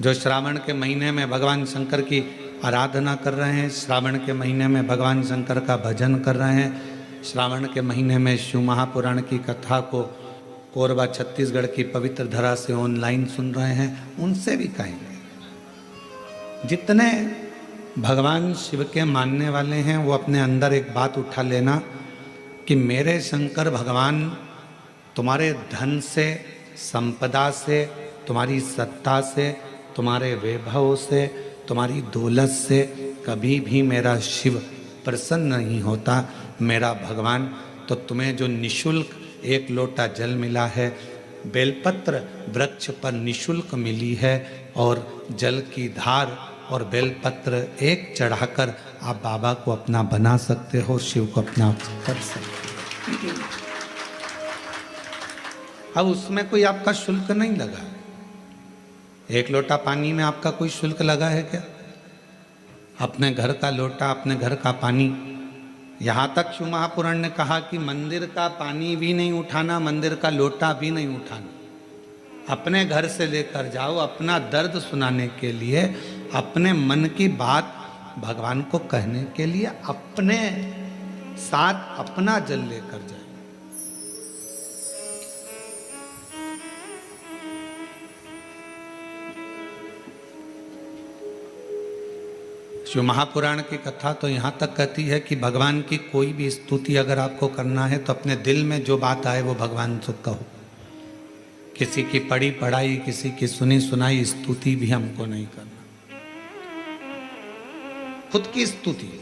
जो श्रावण के महीने में भगवान शंकर की आराधना कर रहे हैं, श्रावण के महीने में भगवान शंकर का भजन कर रहे हैं, श्रावण के महीने में शिव महापुराण की कथा को कोरबा छत्तीसगढ़ की पवित्र धरा से ऑनलाइन सुन रहे हैं, उनसे भी कहेंगे जितने भगवान शिव के मानने वाले हैं वो अपने अंदर एक बात उठा लेना कि मेरे शंकर भगवान तुम्हारे धन से, संपदा से, तुम्हारी सत्ता से, तुम्हारे वैभव से, तुम्हारी दौलत से कभी भी मेरा शिव प्रसन्न नहीं होता। मेरा भगवान तो तुम्हें जो निशुल्क एक लोटा जल मिला है, बेलपत्र वृक्ष पर निशुल्क मिली है, और जल की धार और बेलपत्र एक चढ़ाकर आप बाबा को अपना बना सकते हो, शिव को अपना कर सकते हो। अब उसमें कोई आपका शुल्क नहीं लगा। एक लोटा पानी में आपका कोई शुल्क लगा है क्या? अपने घर का लोटा, अपने घर का पानी, यहाँ तक शिव महापुराण ने कहा कि मंदिर का पानी भी नहीं उठाना, मंदिर का लोटा भी नहीं उठाना, अपने घर से लेकर जाओ, अपना दर्द सुनाने के लिए, अपने मन की बात भगवान को कहने के लिए अपने साथ अपना जल लेकर जाए। शिव महापुराण की कथा तो यहाँ तक कहती है कि भगवान की कोई भी स्तुति अगर आपको करना है तो अपने दिल में जो बात आए वो भगवान से कहो। किसी की पढ़ी पढ़ाई, किसी की सुनी सुनाई स्तुति भी हमको नहीं करना, खुद की स्तुति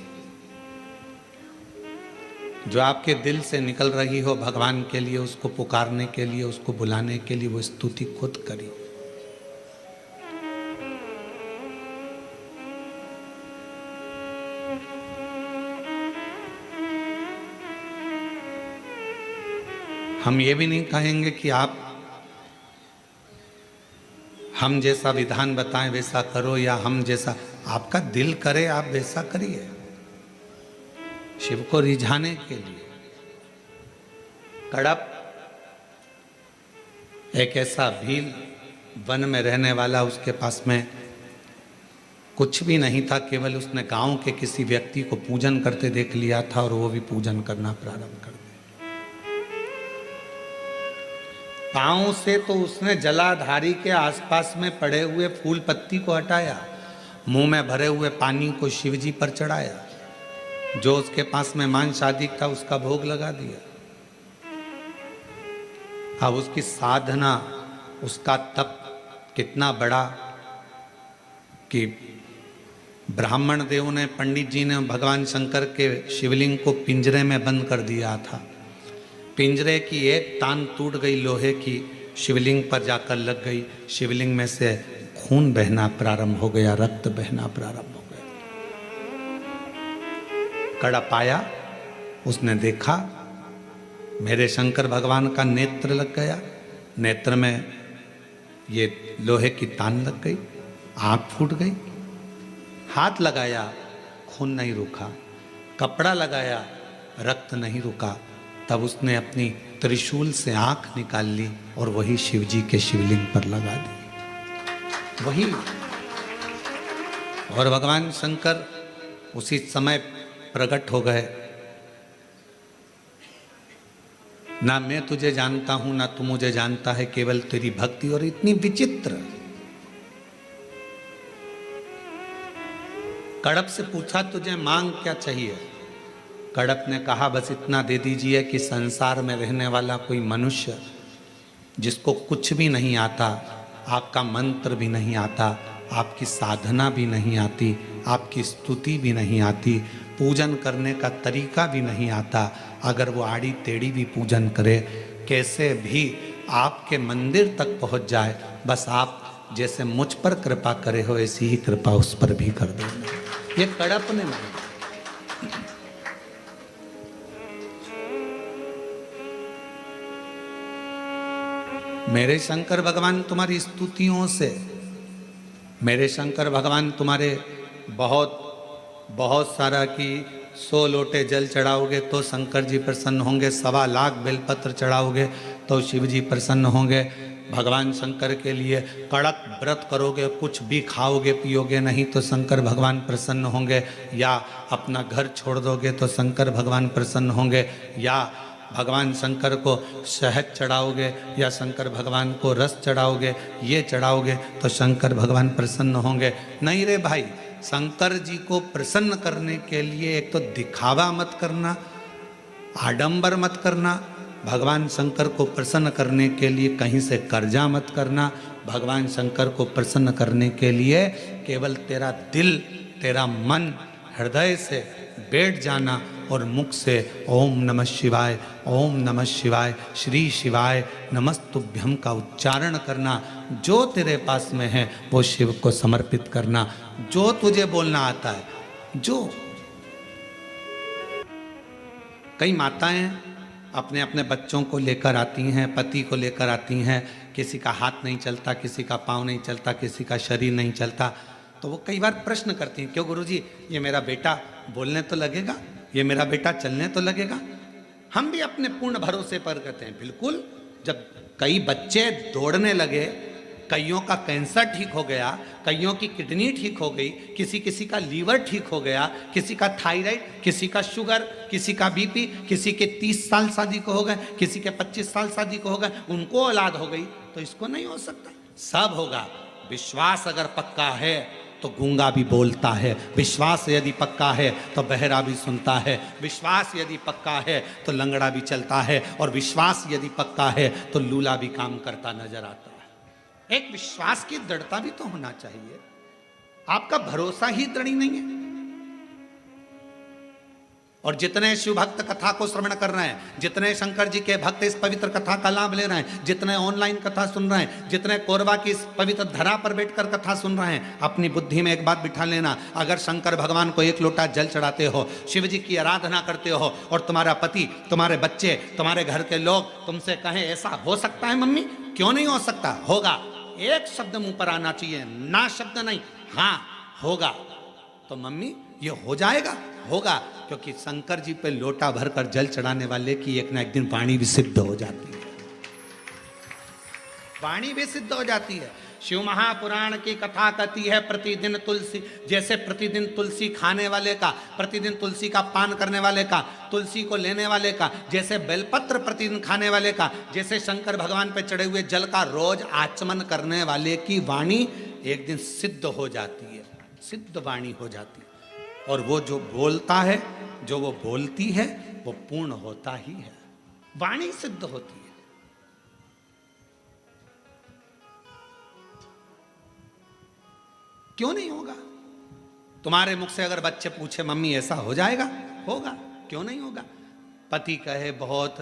जो आपके दिल से निकल रही हो भगवान के लिए, उसको पुकारने के लिए, उसको बुलाने के लिए, वो स्तुति खुद करिए। हम ये भी नहीं कहेंगे कि आप हम जैसा विधान बताएं वैसा करो, या हम जैसा आपका दिल करे आप वैसा करिए, शिव को रिझाने के लिए। कड़प एक ऐसा भील वन में रहने वाला, उसके पास में कुछ भी नहीं था, केवल उसने गांव के किसी व्यक्ति को पूजन करते देख लिया था और वो भी पूजन करना प्रारंभ कर दिया। पांव से तो उसने जलाधारी के आसपास में पड़े हुए फूल पत्ती को हटाया, मुंह में भरे हुए पानी को शिवजी पर चढ़ाया, जो उसके पास में मांस आदि था उसका भोग लगा दिया। अब उसकी साधना, उसका तप कितना बड़ा कि ब्राह्मण देव ने, पंडित जी ने भगवान शंकर के शिवलिंग को पिंजरे में बंद कर दिया था। पिंजरे की एक तान टूट गई लोहे की, शिवलिंग पर जाकर लग गई, शिवलिंग में से खून बहना प्रारंभ हो गया, रक्त बहना प्रारंभ हो गया। कड़प आया, उसने देखा मेरे शंकर भगवान का नेत्र लग गया, नेत्र में ये लोहे की तान लग गई, आंख फूट गई। हाथ लगाया, खून नहीं रुका, कपड़ा लगाया, रक्त नहीं रुका। तब उसने अपनी त्रिशूल से आंख निकाल ली और वही शिवजी के शिवलिंग पर लगा दी, वही। और भगवान शंकर उसी समय प्रकट हो गए। ना मैं तुझे जानता हूं, ना तू मुझे जानता है, केवल तेरी भक्ति। और इतनी विचित्र। कड़प से पूछा तुझे मांग क्या चाहिए? कड़प ने कहा बस इतना दे दीजिए कि संसार में रहने वाला कोई मनुष्य जिसको कुछ भी नहीं आता, आपका मंत्र भी नहीं आता, आपकी साधना भी नहीं आती, आपकी स्तुति भी नहीं आती, पूजन करने का तरीका भी नहीं आता, अगर वो आड़ी टेढ़ी भी पूजन करे, कैसे भी आपके मंदिर तक पहुंच जाए, बस आप जैसे मुझ पर कृपा करे हो ऐसी ही कृपा उस पर भी कर दो। ये कड़प ने मांगा। मेरे शंकर भगवान तुम्हारी स्तुतियों से, मेरे शंकर भगवान तुम्हारे बहुत सारा कि 100 लोटे जल चढ़ाओगे तो शंकर जी प्रसन्न होंगे, 1.25 लाख बेलपत्र चढ़ाओगे तो शिव जी प्रसन्न होंगे, भगवान शंकर के लिए कड़क व्रत करोगे, कुछ भी खाओगे पियोगे नहीं तो शंकर भगवान प्रसन्न होंगे, या अपना घर छोड़ दोगे तो शंकर भगवान प्रसन्न होंगे, या भगवान शंकर को शहद चढ़ाओगे या शंकर भगवान को रस चढ़ाओगे, ये चढ़ाओगे तो शंकर भगवान प्रसन्न होंगे। नहीं रे भाई, शंकर जी को प्रसन्न करने के लिए एक तो दिखावा मत करना, आडंबर मत करना, भगवान शंकर को प्रसन्न करने के लिए कहीं से कर्जा मत करना, भगवान शंकर को प्रसन्न करने के लिए केवल तेरा दिल, तेरा मन हृदय से बैठ जाना और मुख से ओम नमः शिवाय, ओम नमः शिवाय, श्री शिवाय नमस्तुभ्यम का उच्चारण करना। जो तेरे पास में है वो शिव को समर्पित करना, जो तुझे बोलना आता है। जो कई माताएं अपने अपने बच्चों को लेकर आती हैं, पति को लेकर आती हैं, किसी का हाथ नहीं चलता, किसी का पाँव नहीं चलता, किसी का शरीर नहीं चलता, तो वो कई बार प्रश्न करती हैं, क्यों गुरुजी, ये मेरा बेटा बोलने तो लगेगा, ये मेरा बेटा चलने तो लगेगा। हम भी अपने पूर्ण भरोसे पर कहते हैं बिल्कुल। जब कई बच्चे दौड़ने लगे, कईयों का कैंसर ठीक हो गया, कईयों की किडनी ठीक हो गई, किसी का लीवर ठीक हो गया, किसी का थायराइड, किसी का शुगर, किसी का बीपी, किसी के 30 साल शादी को हो गए, किसी के 25 साल शादी को हो गए, उनको औलाद हो गई, तो इसको नहीं हो सकता। सब होगा। विश्वास अगर पक्का है तो गूंगा भी बोलता है, विश्वास यदि पक्का है तो बहरा भी सुनता है, विश्वास यदि पक्का है तो लंगड़ा भी चलता है, और विश्वास यदि पक्का है तो लूला भी काम करता नजर आता है। एक विश्वास की दृढ़ता भी तो होना चाहिए। आपका भरोसा ही दृढ़ नहीं है। और जितने शिव भक्त कथा को श्रवण कर रहे हैं, जितने शंकर जी के भक्त इस पवित्र कथा का लाभ ले रहे हैं, जितने ऑनलाइन कथा सुन रहे हैं, जितने कोरबा की इस पवित्र धरा पर बैठकर कथा सुन रहे हैं, अपनी बुद्धि में एक बात बिठा लेना, अगर शंकर भगवान को एक लोटा जल चढ़ाते हो, शिव जी की आराधना करते हो, और तुम्हारा पति, तुम्हारे बच्चे, तुम्हारे घर के लोग तुमसे कहें ऐसा हो सकता है मम्मी, क्यों नहीं हो सकता, होगा। एक शब्द मुंह पर आना चाहिए, ना शब्द नहीं, हाँ होगा। तो मम्मी ये हो जाएगा, होगा, क्योंकि शंकर जी पे लोटा भरकर जल चढ़ाने वाले की एक ना एक दिन वाणी भी सिद्ध हो जाती है, वाणी भी सिद्ध हो जाती है। शिव महापुराण की कथा कहती है, प्रतिदिन तुलसी, जैसे प्रतिदिन तुलसी खाने वाले का, प्रतिदिन तुलसी का पान करने वाले का, तुलसी को लेने वाले का, जैसे बेलपत्र प्रतिदिन खाने वाले का, जैसे शंकर भगवान पे चढ़े हुए जल का रोज आचमन करने वाले की वाणी एक दिन सिद्ध हो जाती है, सिद्ध वाणी हो जाती है। और वो जो बोलता है, जो वो बोलती है, वो पूर्ण होता ही है, वाणी सिद्ध होती है। क्यों नहीं होगा? तुम्हारे मुख से अगर बच्चे पूछे मम्मी ऐसा हो जाएगा, होगा, क्यों नहीं होगा? पति कहे बहुत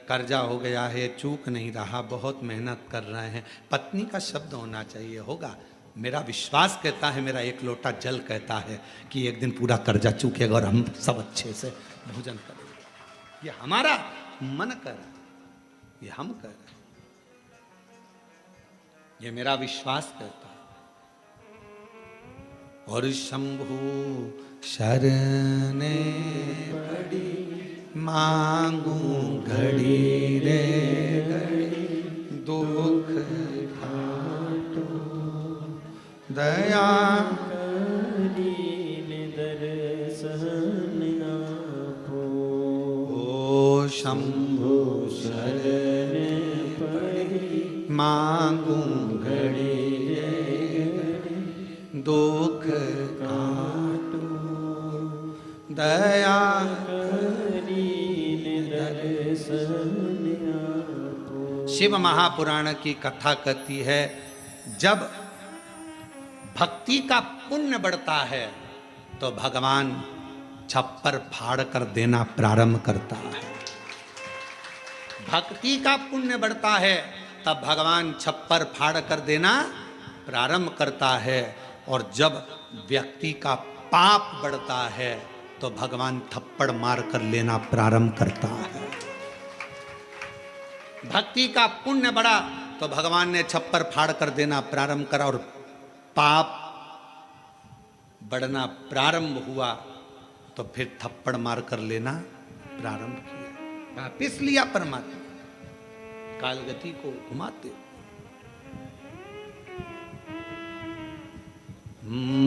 कर्जा हो गया है, चूक नहीं रहा, बहुत मेहनत कर रहे हैं, पत्नी का शब्द होना चाहिए, होगा। मेरा विश्वास कहता है, मेरा एक लोटा जल कहता है कि एक दिन पूरा कर्जा चूकेगा और हम सब अच्छे से भोजन करेंगे। ये हमारा मन कर, ये हम कर, ये मेरा विश्वास कहता है। और शंभु शरणे पड़ी मांगू घड़ी रे घड़ी, दुख दया दर्शन आपो। ओ शंभु शरण पड़ी मांगू घड़ी दुख काटो, दया दर्शन आपो। शिव महापुराण की कथा कहती है, जब भक्ति का पुण्य बढ़ता है तो भगवान छप्पर फाड़ कर देना प्रारंभ करता है। भक्ति का पुण्य बढ़ता है तब भगवान छप्पर फाड़ कर देना प्रारंभ करता है, और जब व्यक्ति का पाप बढ़ता है तो भगवान थप्पड़ मार कर लेना प्रारंभ करता है। भक्ति का पुण्य बढ़ा तो भगवान ने छप्पर फाड़ कर देना प्रारंभ करा, और पाप बढ़ना प्रारंभ हुआ तो फिर थप्पड़ मार कर लेना प्रारंभ किया, वापिस लिया परमात्मा, कालगति को घुमाते।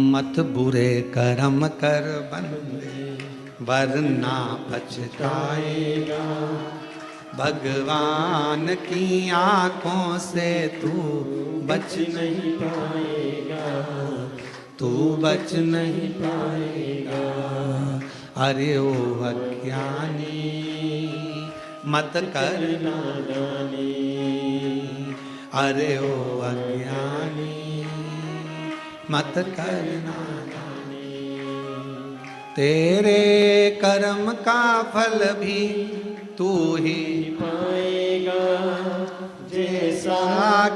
मत बुरे कर्म कर बंदे वरना पछताएगा। भगवान की आंखों से तू बच नहीं पाएगा, तू बच नहीं पाएगा। अरे ओ अज्ञानी मत कर नादानी, अरे ओ अज्ञानी मत कर नादानी। तेरे कर्म का फल भी तू ही पाएगा, जैसा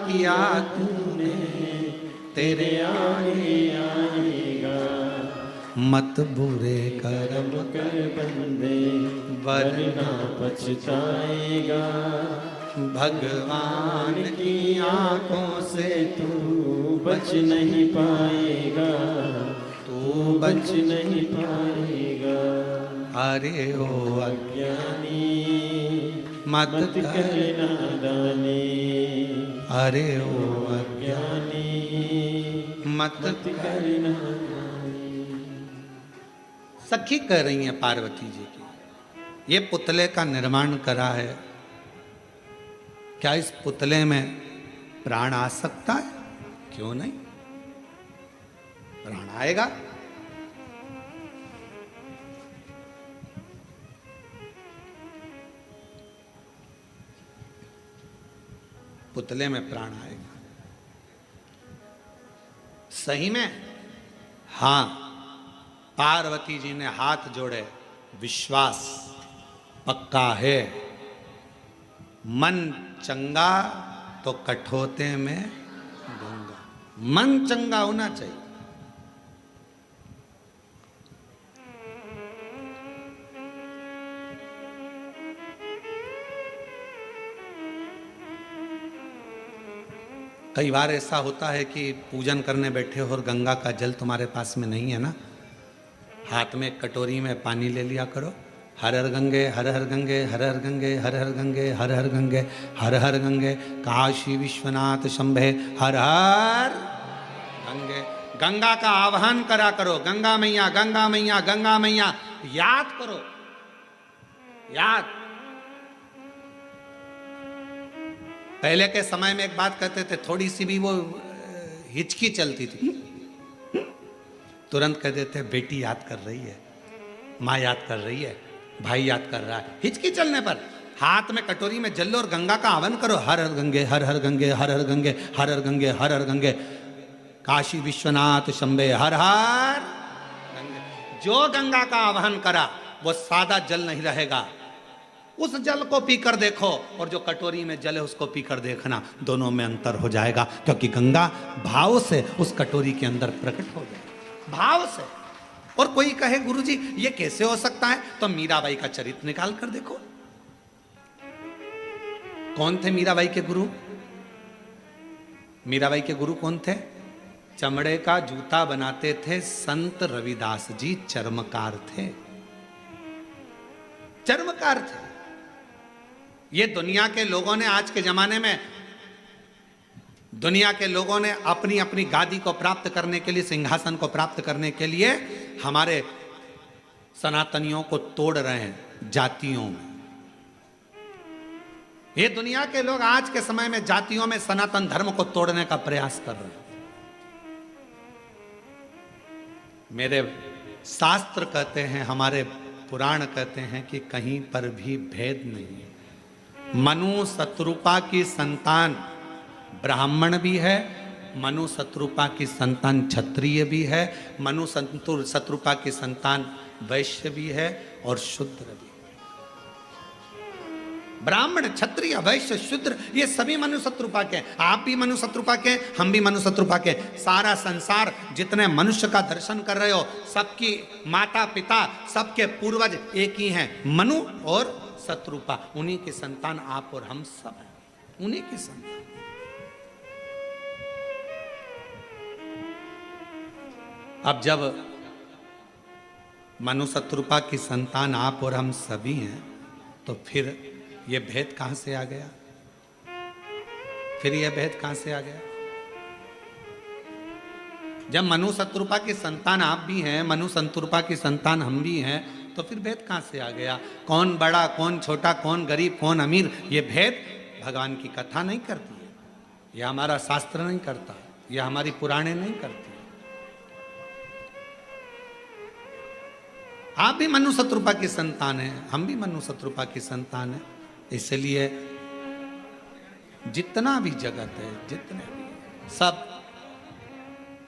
किया तूने तेरे आगे आएगा। मत बुरे कर्म कर बंदे वरना पछताएगा। भगवान की आंखों से तू बच नहीं पाएगा, तू बच नहीं पाएगा। अरे ओ अज्ञानी मत कर नादानी, अरे ओ अज्ञानी मत कर नादानी। सखी कह रही है पार्वती जी की, ये पुतले का निर्माण करा है, क्या इस पुतले में प्राण आ सकता है? क्यों नहीं, प्राण आएगा। पुतले में प्राण आएगा। सही में? हां, पार्वती जी ने हाथ जोड़े, विश्वास पक्का है। मन चंगा तो कठोते में गंगा। मन चंगा होना चाहिए। कई बार ऐसा होता है कि पूजन करने बैठे हो और गंगा का जल तुम्हारे पास में नहीं है ना, हाथ में कटोरी में पानी ले लिया करो। हर हर गंगे हर हर गंगे हर हर गंगे हर हर गंगे हर हर गंगे हर हर गंगे, काशी विश्वनाथ शंभे हर हर गंगे। गंगा का आह्वान करा करो, गंगा मैया गंगा मैया गंगा मैया, याद करो, याद। पहले के समय में एक बात कहते थे, थोड़ी सी भी वो हिचकी चलती थी, तुरंत कह देते बेटी याद कर रही है, माँ याद कर रही है, भाई याद कर रहा है। हिचकी चलने पर हाथ में कटोरी में जल लो और गंगा का आह्वान करो, हर हर गंगे हर हर गंगे हर हर गंगे हर हर गंगे हर हर गंगे, काशी विश्वनाथ शंभे हर हर गंगे। जो गंगा का आह्वान करा वो सादा जल नहीं रहेगा, उस जल को पीकर देखो और जो कटोरी में जल है उसको पीकर देखना, दोनों में अंतर हो जाएगा। क्योंकि गंगा भाव से उस कटोरी के अंदर प्रकट हो जाएगी, भाव से। और कोई कहे गुरुजी ये कैसे हो सकता है, तो मीराबाई का चरित्र निकाल कर देखो। कौन थे मीराबाई के गुरु? मीराबाई के गुरु कौन थे? चमड़े का जूता बनाते थे संत रविदास जी, चर्मकार थे, चर्मकार थे। ये दुनिया के लोगों ने, आज के जमाने में दुनिया के लोगों ने अपनी अपनी गादी को प्राप्त करने के लिए, सिंहासन को प्राप्त करने के लिए हमारे सनातनियों को तोड़ रहे हैं जातियों में। ये दुनिया के लोग आज के समय में जातियों में सनातन धर्म को तोड़ने का प्रयास कर रहे हैं। मेरे शास्त्र कहते हैं, हमारे पुराण कहते हैं कि कहीं पर भी भेद नहीं है। मनु शत्रुपा की संतान ब्राह्मण भी है, मनु शत्रुपा की संतान क्षत्रिय भी है, मनु शत्रुपा की संतान वैश्य भी है और शूद्र भी। ब्राह्मण क्षत्रिय वैश्य शूद्र ये सभी मनु शत्रुपा के। आप भी मनु शत्रुपा के, हम भी मनु शत्रुपा के। सारा संसार जितने मनुष्य का दर्शन कर रहे हो, सबकी माता पिता, सबके पूर्वज एक ही हैं, मनु और शत्रुपा। उन्हीं के संतान आप और हम सब हैं, उन्हीं की संतान। अब जब मनु शत्रुपा की संतान आप और हम सभी हैं, तो फिर ये भेद कहां से आ गया? फिर यह भेद कहां से आ गया? जब मनु शत्रुपा की संतान आप भी हैं, मनु शत्रुपा की संतान हम भी हैं, तो फिर भेद कहाँ से आ गया? कौन बड़ा, कौन छोटा, कौन गरीब, कौन अमीर, ये भेद भगवान की कथा नहीं करती है, यह हमारा शास्त्र नहीं करता, यह हमारी पुराणे नहीं करती। आप भी मनु शत्रुपा की संतान हैं, हम भी मनु शत्रुपा की संतान हैं। इसलिए जितना भी जगत है, जितने भी सब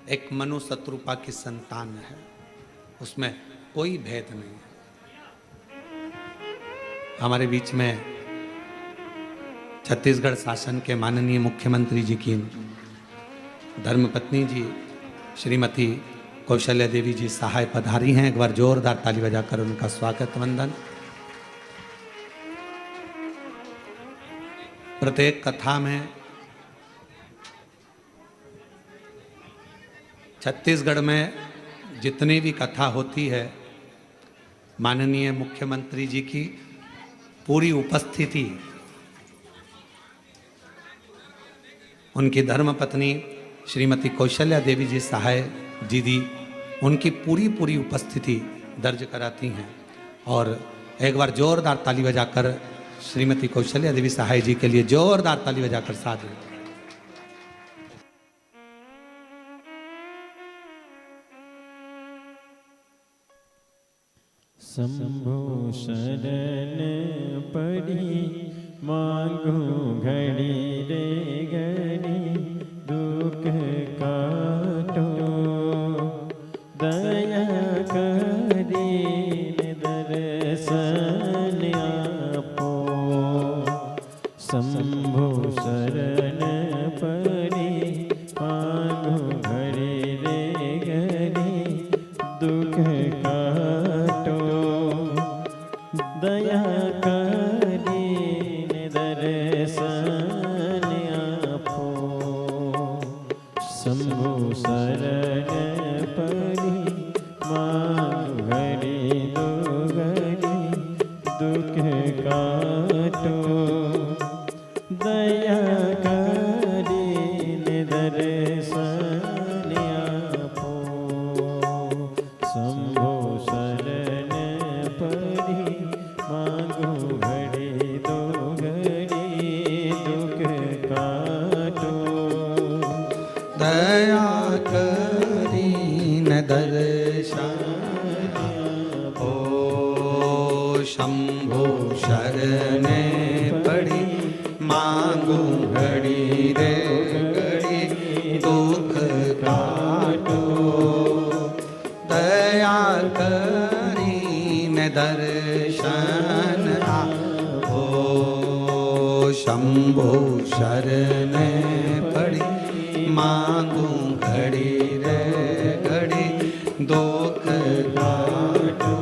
एक मनु शत्रुपा की संतान है, उसमें कोई भेद नहीं है। हमारे बीच में छत्तीसगढ़ शासन के माननीय मुख्यमंत्री जी की धर्मपत्नी जी श्रीमती कौशल्या देवी जी सहाय पधारी हैं। एक बार जोरदार ताली बजाकर उनका स्वागत वंदन। प्रत्येक कथा में छत्तीसगढ़ में जितनी भी कथा होती है, माननीय मुख्यमंत्री जी की पूरी उपस्थिति, उनकी धर्मपत्नी श्रीमती कौशल्या देवी जी सहाय दीदी, उनकी पूरी उपस्थिति दर्ज कराती हैं। और एक बार जोरदार ताली बजाकर श्रीमती कौशल्या देवी सहाय जी के लिए जोरदार ताली बजाकर साथ लें। शंभो शरण पड़ी मांगो घड़ी रे घड़ी दुख काटो दया करी दर्शन आपो। शंभो शरण पड़ी मांगो घड़ी रे घड़ी दुख काटो दया करी दर्शन आपो। शंभो शरण पड़ी मांग घड़ी दो घड़ी दुख काटो दया करी दर्शन आपो। शंभो शरण पड़ी मांगो घड़ी दो घड़ी दुख काटो दया करीन दर्शन हो। शंभो शरण पड़ी मांगो घड़ी रे घड़ी दुख काटो दया करीन दर्शन हो। शंभो शरण पड़ी मांगू घड़ी रे घड़ी दुख काटो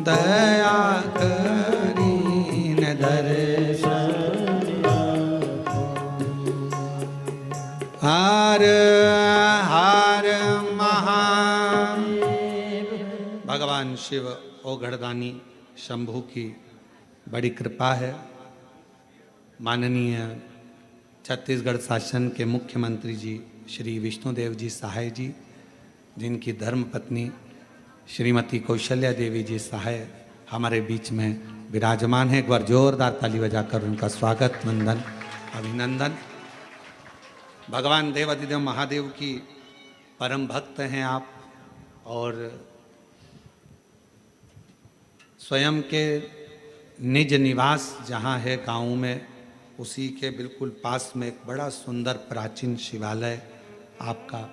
दया करीन दर्शन। हर हर महादेव। भगवान शिव ओघड़दानी शंभू की बड़ी कृपा है। माननीय छत्तीसगढ़ शासन के मुख्यमंत्री जी श्री विष्णुदेव जी सहाय जी, जिनकी धर्मपत्नी श्रीमती कौशल्या देवी जी सहाय हमारे बीच में विराजमान है। एक बार जोरदार ताली बजाकर उनका स्वागत वंदन अभिनंदन। भगवान देवाधिदेव महादेव की परम भक्त हैं आप, और स्वयं के निज निवास जहाँ है गाँव में, उसी के बिल्कुल पास में एक बड़ा सुंदर प्राचीन शिवालय आपका,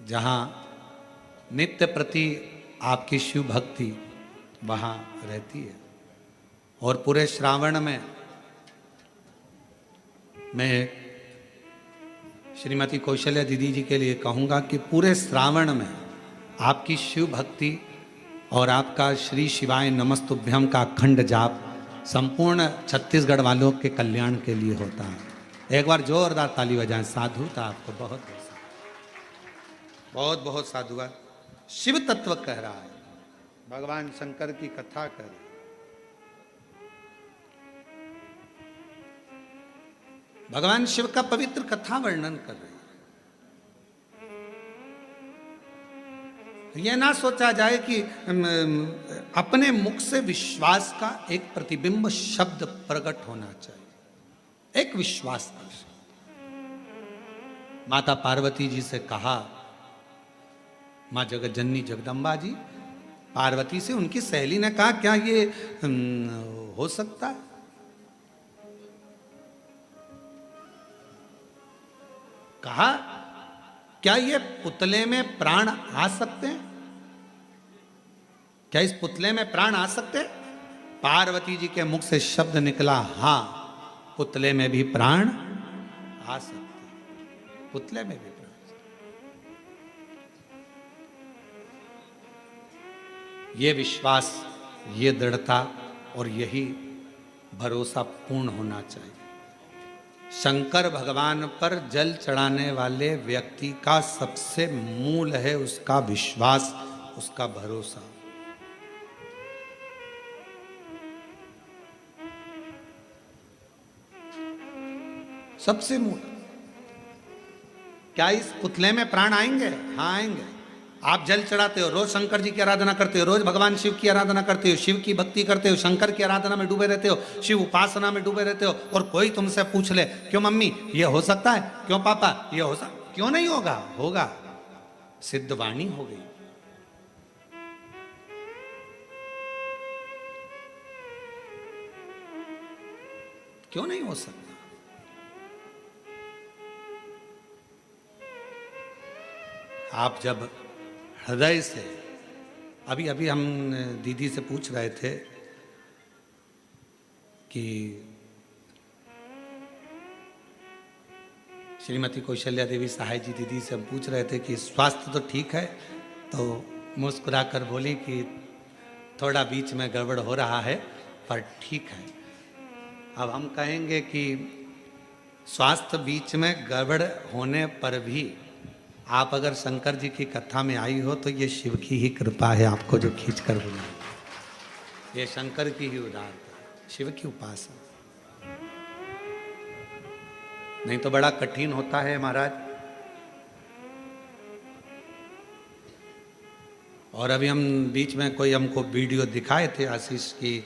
जहाँ नित्य प्रति आपकी शिव भक्ति वहाँ रहती है। और पूरे श्रावण में मैं श्रीमती कौशल्या दीदी जी के लिए कहूँगा कि पूरे श्रावण में आपकी शिव भक्ति और आपका श्री शिवाय नमस्तुभ्यम का अखंड जाप संपूर्ण छत्तीसगढ़ वालों के कल्याण के लिए होता है। एक बार जोरदार ताली बजाएं। साधु था आपको बहुत बहुत बहुत साधुवाद। शिव तत्व कह रहा है, भगवान शंकर की कथा कर रहा है। भगवान शिव का पवित्र कथा वर्णन कर रहे हैं। ये ना सोचा जाए कि अपने मुख से विश्वास का एक प्रतिबिंब शब्द प्रकट होना चाहिए, एक विश्वास का शब्द। माता पार्वती जी से कहा, मां जगत जननी जगदम्बा जी, पार्वती से उनकी सहेली ने कहा क्या ये हो सकता है? कहा क्या ये पुतले में प्राण आ सकते हैं? क्या इस पुतले में प्राण आ सकते हैं? पार्वती जी के मुख से शब्द निकला, हां पुतले में भी प्राण आ सकते हैं, पुतले में भी प्राण। ये विश्वास, ये दृढ़ता और यही भरोसा पूर्ण होना चाहिए। शंकर भगवान पर जल चढ़ाने वाले व्यक्ति का सबसे मूल है उसका विश्वास, उसका भरोसा। सबसे मूल। क्या इस पुतले में प्राण आएंगे? हाँ आएंगे। आप जल चढ़ाते हो, रोज शंकर जी की आराधना करते हो, रोज भगवान शिव की आराधना करते हो, शिव की भक्ति करते हो, शंकर की आराधना में डूबे रहते हो, शिव उपासना में डूबे रहते हो, और कोई तुमसे पूछ ले, क्यों मम्मी ये हो सकता है, क्यों पापा ये हो सकता, क्यों नहीं होगा? होगा। सिद्ध वाणी हो गई। क्यों नहीं हो सकता? आप जब हृदय से, अभी अभी हम दीदी से पूछ रहे थे कि श्रीमती कौशल्या देवी सहाय जी दीदी से हम पूछ रहे थे कि स्वास्थ्य तो ठीक है, तो मुस्कुराकर बोली कि थोड़ा बीच में गड़बड़ हो रहा है पर ठीक है। अब हम कहेंगे कि स्वास्थ्य बीच में गड़बड़ होने पर भी आप अगर शंकर जी की कथा में आई हो तो ये शिव की ही कृपा है आपको जो खींच कर बुलाई। ये शंकर की ही उदारता, शिव की उपासना। नहीं तो बड़ा कठिन होता है महाराज। और अभी हम बीच में कोई हमको वीडियो दिखाए थे आशीष की,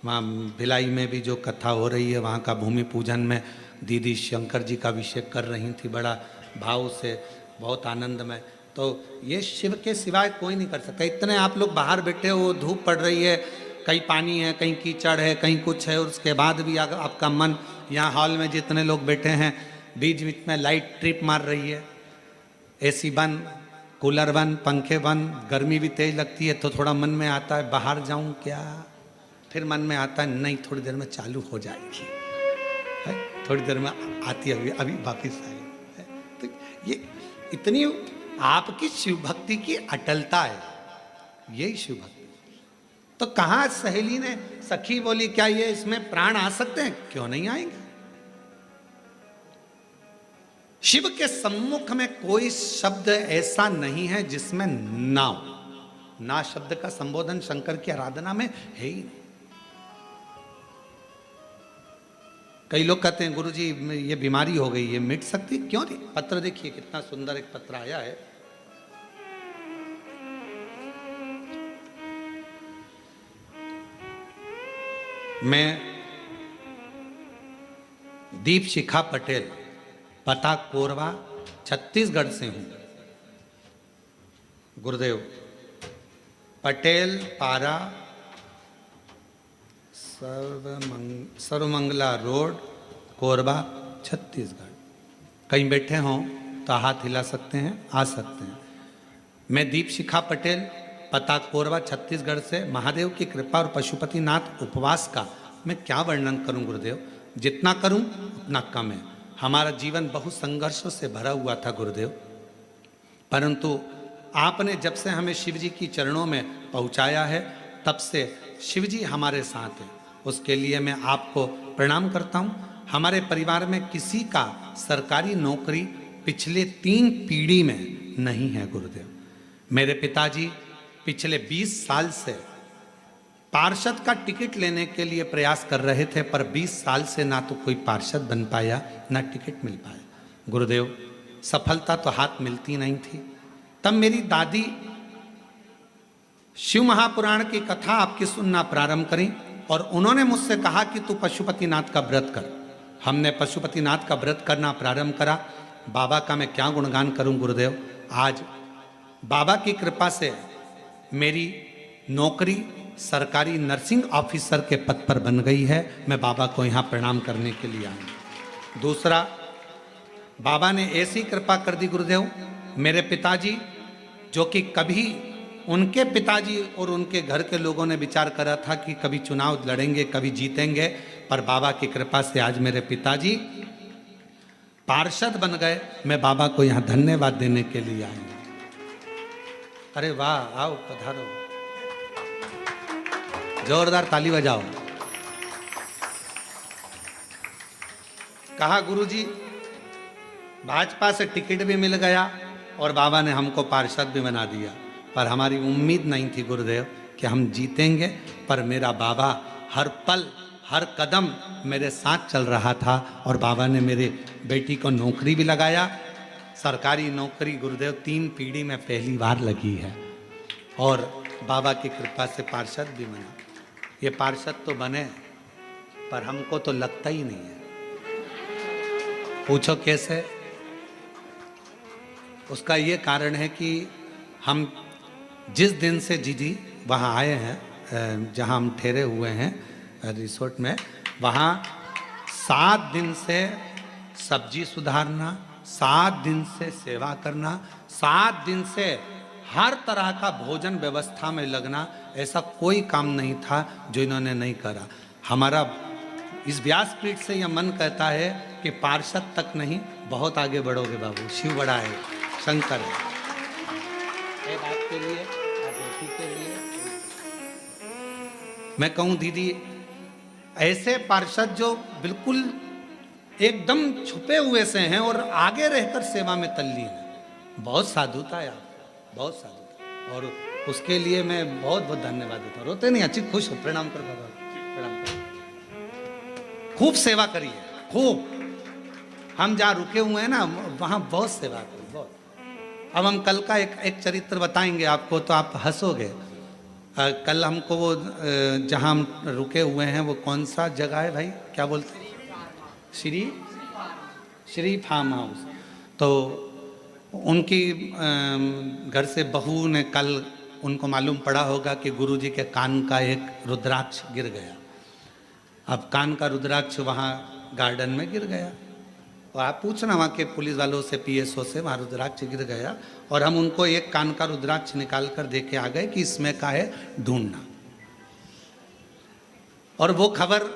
वहाँ भिलाई में भी जो कथा हो रही है वहाँ का भूमि पूजन में दीदी शंकर जी का अभिषेक कर रही थी बड़ा भाव से, बहुत आनंद में। तो ये शिव के सिवाय कोई नहीं कर सकता। इतने आप लोग बाहर बैठे हो, धूप पड़ रही है, कहीं पानी है, कहीं कीचड़ है, कहीं कुछ है, और उसके बाद भी आपका मन, यहाँ हॉल में जितने लोग बैठे हैं, बीच बीच में लाइट ट्रिप मार रही है, एसी बंद, कूलर बंद, पंखे बंद, गर्मी भी तेज लगती है, तो थोड़ा मन में आता है बाहर जाऊं क्या, फिर मन में आता है नहीं थोड़ी देर में चालू हो जाएगी, है? थोड़ी देर में आती है, अभी वापिस आई। तो ये इतनी आपकी शिव भक्ति की अटलता है, यही शिव भक्ति। तो कहा सहेली ने, सखी बोली क्या ये इसमें प्राण आ सकते हैं? क्यों नहीं आएंगे? शिव के सम्मुख में कोई शब्द ऐसा नहीं है जिसमें ना हो। ना शब्द का संबोधन शंकर की आराधना में है ही नहीं। कई लोग कहते हैं गुरुजी ये बीमारी हो गई, ये मिट सकती? क्यों नहीं। पत्र देखिए कितना सुंदर एक पत्र आया है। मैं दीप शिखा पटेल, पता कोरबा, छत्तीसगढ़ से हूं। गुरुदेव, पटेल पारा, सर्वमंगला रोड, कोरबा, छत्तीसगढ़। कहीं बैठे हों तो हाथ हिला सकते हैं, आ सकते हैं। मैं दीप शिखा पटेल, पता कोरबा, छत्तीसगढ़ से। महादेव की कृपा और पशुपतिनाथ उपवास का मैं क्या वर्णन करूं गुरुदेव, जितना करूं उतना कम है। हमारा जीवन बहुत संघर्षों से भरा हुआ था गुरुदेव, परंतु आपने जब से हमें शिव जी की चरणों में पहुंचाया है तब से शिव जी हमारे साथ हैं। उसके लिए मैं आपको प्रणाम करता हूं। हमारे परिवार में किसी का सरकारी नौकरी पिछले 3 पीढ़ी में नहीं है गुरुदेव। मेरे पिताजी पिछले 20 साल से पार्षद का टिकट लेने के लिए प्रयास कर रहे थे, पर 20 साल से ना तो कोई पार्षद बन पाया ना टिकट मिल पाया। गुरुदेव, सफलता तो हाथ मिलती नहीं थी। तब मेरी दादी शिव महापुराण की कथा आपकी सुनना प्रारंभ करी और उन्होंने मुझसे कहा कि तू पशुपतिनाथ का व्रत कर। हमने पशुपतिनाथ का व्रत करना प्रारंभ करा। बाबा का मैं क्या गुणगान करूं गुरुदेव। आज बाबा की कृपा से मेरी नौकरी सरकारी नर्सिंग ऑफिसर के पद पर बन गई है। मैं बाबा को यहाँ प्रणाम करने के लिए आया। दूसरा, बाबा ने ऐसी कृपा कर दी गुरुदेव, मेरे पिताजी जो कि कभी उनके पिताजी और उनके घर के लोगों ने विचार करा था कि कभी चुनाव लड़ेंगे, कभी जीतेंगे, पर बाबा की कृपा से आज मेरे पिताजी पार्षद बन गए। मैं बाबा को यहाँ धन्यवाद देने के लिए आया। अरे वाह, आओ पधारो, जोरदार ताली बजाओ। कहा गुरुजी भाजपा से टिकट भी मिल गया और बाबा ने हमको पार्षद भी बना दिया, पर हमारी उम्मीद नहीं थी गुरुदेव कि हम जीतेंगे। पर मेरा बाबा हर पल हर कदम मेरे साथ चल रहा था और बाबा ने मेरे बेटी को नौकरी भी लगाया। सरकारी नौकरी गुरुदेव 3 पीढ़ी में पहली बार लगी है और बाबा की कृपा से पार्षद भी बना। ये पार्षद तो बने पर हमको तो लगता ही नहीं है। पूछो कैसे? उसका ये कारण है कि हम जिस दिन से जी वहाँ आए हैं, जहाँ हम ठहरे हुए हैं रिसोर्ट में, वहाँ 7 दिन से सब्जी सुधारना, 7 दिन से सेवा करना, 7 दिन से हर तरह का भोजन व्यवस्था में लगना, ऐसा कोई काम नहीं था जो इन्होंने नहीं करा। हमारा इस व्यासपीठ से यह मन कहता है कि पार्षद तक नहीं, बहुत आगे बढ़ोगे बाबू। शिव बड़ा है, शंकर है। एक आपके लिए, आप बेटी के लिए मैं कहूँ दीदी, ऐसे पार्षद जो बिल्कुल एकदम छुपे हुए से हैं और आगे रहकर सेवा में तल्लीन है, बहुत साधुता है आप, बहुत साधुता। और उसके लिए मैं बहुत बहुत धन्यवाद देता हूँ। रोते नहीं, अच्छी खुश हो। प्रणाम कर बाबा, प्रणाम कर। खूब सेवा करिए, खूब। हम जहाँ रुके हुए हैं ना, वहाँ बहुत सेवा करी, बहुत। अब हम कल का एक चरित्र बताएंगे आपको तो आप हंसोगे। कल हमको वो जहाँ हम रुके हुए हैं वो कौन सा जगह है भाई, क्या बोलते हैं? Shri farmhouse. तो उनकी घर से बहू ने कल, उनको मालूम पड़ा होगा कि गुरुजी के कान का एक रुद्राक्ष गिर गया। अब कान का रुद्राक्ष वहाँ गार्डन में गिर गया और आप पूछना वहाँ के पुलिस वालों से, पीएसओ से, वहाँ रुद्राक्ष गिर गया और हम उनको एक कान का रुद्राक्ष निकाल कर दे के आ गए कि इसमें का है, ढूंढना। और वो खबर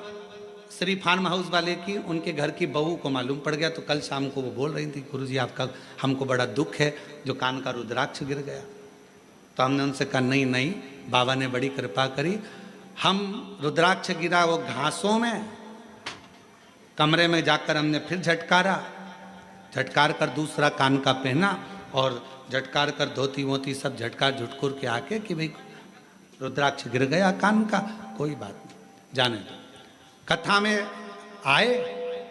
श्री फार्म हाउस वाले की उनके घर की बहू को मालूम पड़ गया। तो कल शाम को वो बोल रही थी, गुरुजी आपका, हमको बड़ा दुख है जो कान का रुद्राक्ष गिर गया। तो हमने उनसे कहा नहीं नहीं, बाबा ने बड़ी कृपा करी। हम रुद्राक्ष गिरा वो घासों में, कमरे में जाकर हमने फिर झटकारा, झटकार कर दूसरा कान का पहना और झटकार कर धोती वोती सब झटकार झुटकुर के आके कि भाई रुद्राक्ष गिर गया कान का, कोई बात नहीं, जाने दो। कथा में आए,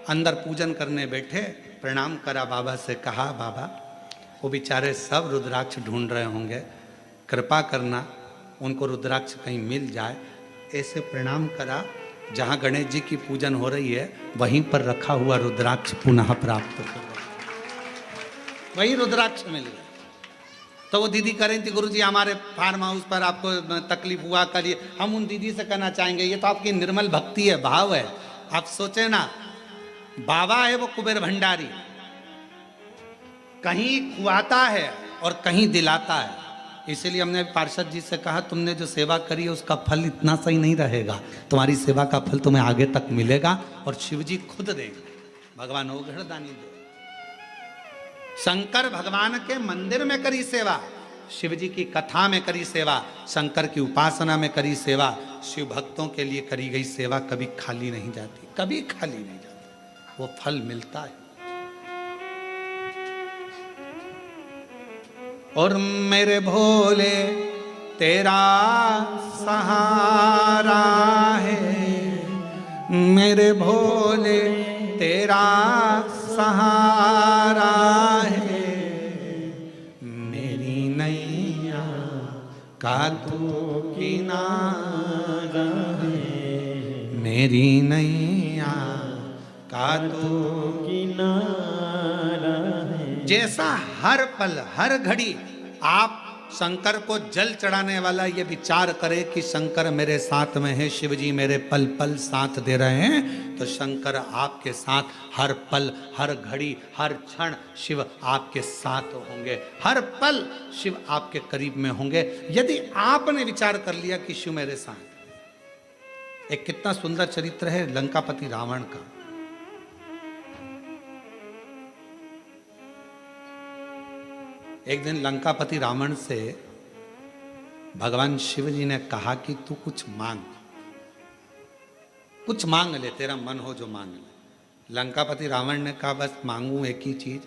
अंदर पूजन करने बैठे, प्रणाम करा, बाबा से कहा बाबा वो बेचारे सब रुद्राक्ष ढूंढ रहे होंगे, कृपा करना उनको रुद्राक्ष कहीं मिल जाए। ऐसे प्रणाम करा, जहाँ गणेश जी की पूजन हो रही है वहीं पर रखा हुआ रुद्राक्ष पुनः प्राप्त कर, वही रुद्राक्ष मिल गया। तो वो दीदी कह रही थी गुरुजी हमारे फार्म हाउस पर आपको तकलीफ हुआ, करिए। हम उन दीदी से कहना चाहेंगे ये तो आपकी निर्मल भक्ति है, भाव है। आप सोचे ना, बाबा है वो कुबेर भंडारी, कहीं खुआता है और कहीं दिलाता है। इसीलिए हमने पार्षद जी से कहा तुमने जो सेवा करी है उसका फल इतना सही नहीं रहेगा, तुम्हारी सेवा का फल तुम्हें आगे तक मिलेगा और शिव जी खुद देंगे। भगवान हो घड़दानी दे। शंकर भगवान के मंदिर में करी सेवा, शिव जी की कथा में करी सेवा, शंकर की उपासना में करी सेवा, शिव भक्तों के लिए करी गई सेवा कभी खाली नहीं जाती, कभी खाली नहीं जाती, वो फल मिलता है। और मेरे भोले तेरा सहारा है, मेरे भोले तेरा सहारा है, मेरी नैया का तू किनारा है, मेरी नैया का तू किनारा है। जैसा हर पल हर घड़ी आप शंकर को जल चढ़ाने वाला ये विचार करे कि शंकर मेरे साथ में है, शिव जी मेरे पल पल साथ दे रहे हैं, तो शंकर आपके साथ हर पल हर घड़ी हर क्षण शिव आपके साथ होंगे, हर पल शिव आपके करीब में होंगे। यदि आपने विचार कर लिया कि शिव मेरे साथ। एक कितना सुंदर चरित्र है लंकापति रावण का। एक दिन लंकापति रावण से भगवान शिव जी ने कहा कि तू कुछ मांग ले, तेरा मन हो जो मांग ले। लंकापति रावण ने कहा बस मांगू एक ही चीज,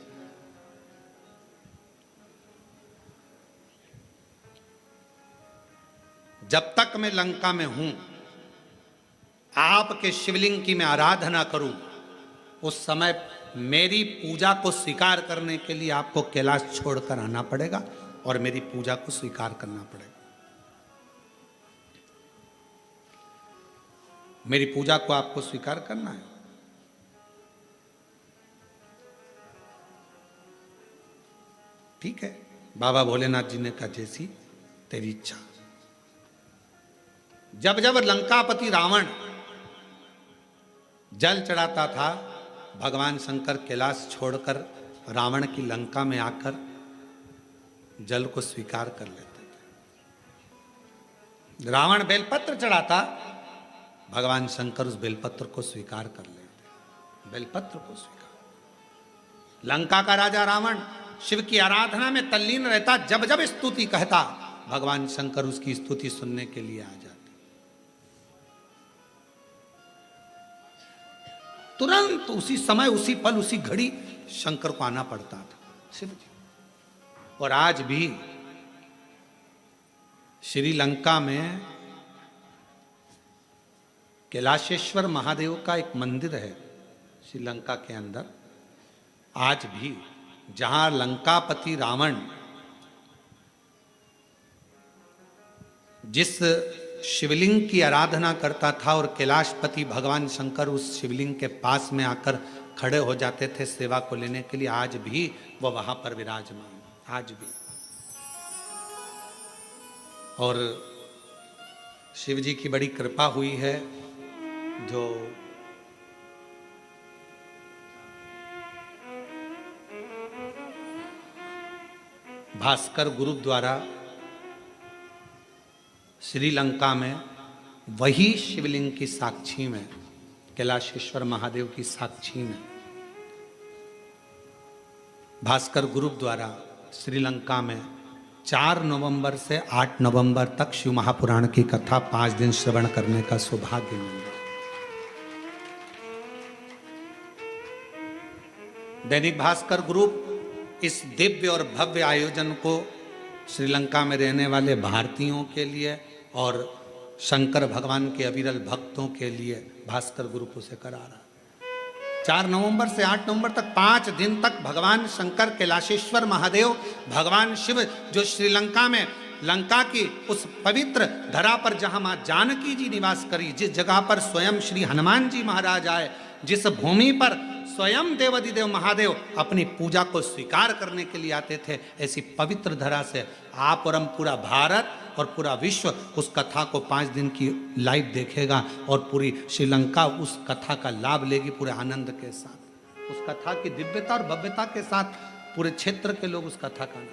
जब तक मैं लंका में हूं आपके शिवलिंग की मैं आराधना करूं, उस समय मेरी पूजा को स्वीकार करने के लिए आपको कैलाश छोड़कर आना पड़ेगा और मेरी पूजा को स्वीकार करना पड़ेगा। मेरी पूजा को आपको स्वीकार करना है। ठीक है, बाबा भोलेनाथ जी ने कहा जैसी तेरी इच्छा। जब जब लंकापति रावण जल चढ़ाता था, भगवान शंकर कैलाश छोड़कर रावण की लंका में आकर जल को स्वीकार कर लेते थे। रावण बेलपत्र चढ़ाता, भगवान शंकर उस बेलपत्र को स्वीकार कर लेते, बेलपत्र को स्वीकार। लंका का राजा रावण शिव की आराधना में तल्लीन रहता, जब जब स्तुति कहता, भगवान शंकर उसकी स्तुति सुनने के लिए आ जाते। तुरंत उसी समय उसी पल उसी घड़ी शंकर को आना पड़ता था शिव जी। और आज भी श्रीलंका में कैलाशेश्वर महादेव का एक मंदिर है श्रीलंका के अंदर। आज भी जहां लंकापति रावण जिस शिवलिंग की आराधना करता था और कैलाशपति भगवान शंकर उस शिवलिंग के पास में आकर खड़े हो जाते थे सेवा को लेने के लिए, आज भी वो वहां पर विराजमान, आज भी। और शिव जी की बड़ी कृपा हुई है, जो भास्कर ग्रुप द्वारा श्रीलंका में वही शिवलिंग की साक्षी में, कैलाशेश्वर महादेव की साक्षी में, भास्कर ग्रुप द्वारा श्रीलंका में 4 नवंबर से 8 नवंबर तक शिव महापुराण की कथा 5 दिन श्रवण करने का सौभाग्य मिला। दैनिक भास्कर ग्रुप इस दिव्य और भव्य आयोजन को श्रीलंका में रहने वाले भारतीयों के लिए और शंकर भगवान के अविरल भक्तों के लिए भास्कर ग्रुप उसे करा रहा। 4 नवंबर से 8 नवंबर तक 5 दिन तक भगवान शंकर कैलाशेश्वर महादेव, भगवान शिव जो श्रीलंका में लंका की उस पवित्र धरा पर जहां मां जानकी जी निवास करी, जिस जगह पर स्वयं श्री हनुमान जी महाराज आए, जिस भूमि पर स्वयं देवाधिदेव महादेव अपनी पूजा को स्वीकार करने के लिए आते थे, ऐसी पवित्र धरा से आप और हम पूरा भारत और पूरा विश्व उस कथा को 5 दिन की लाइव देखेगा और पूरी श्रीलंका उस कथा का लाभ लेगी पूरे आनंद के साथ। उस कथा की दिव्यता और भव्यता के साथ पूरे क्षेत्र के लोग उस कथा का आनंद।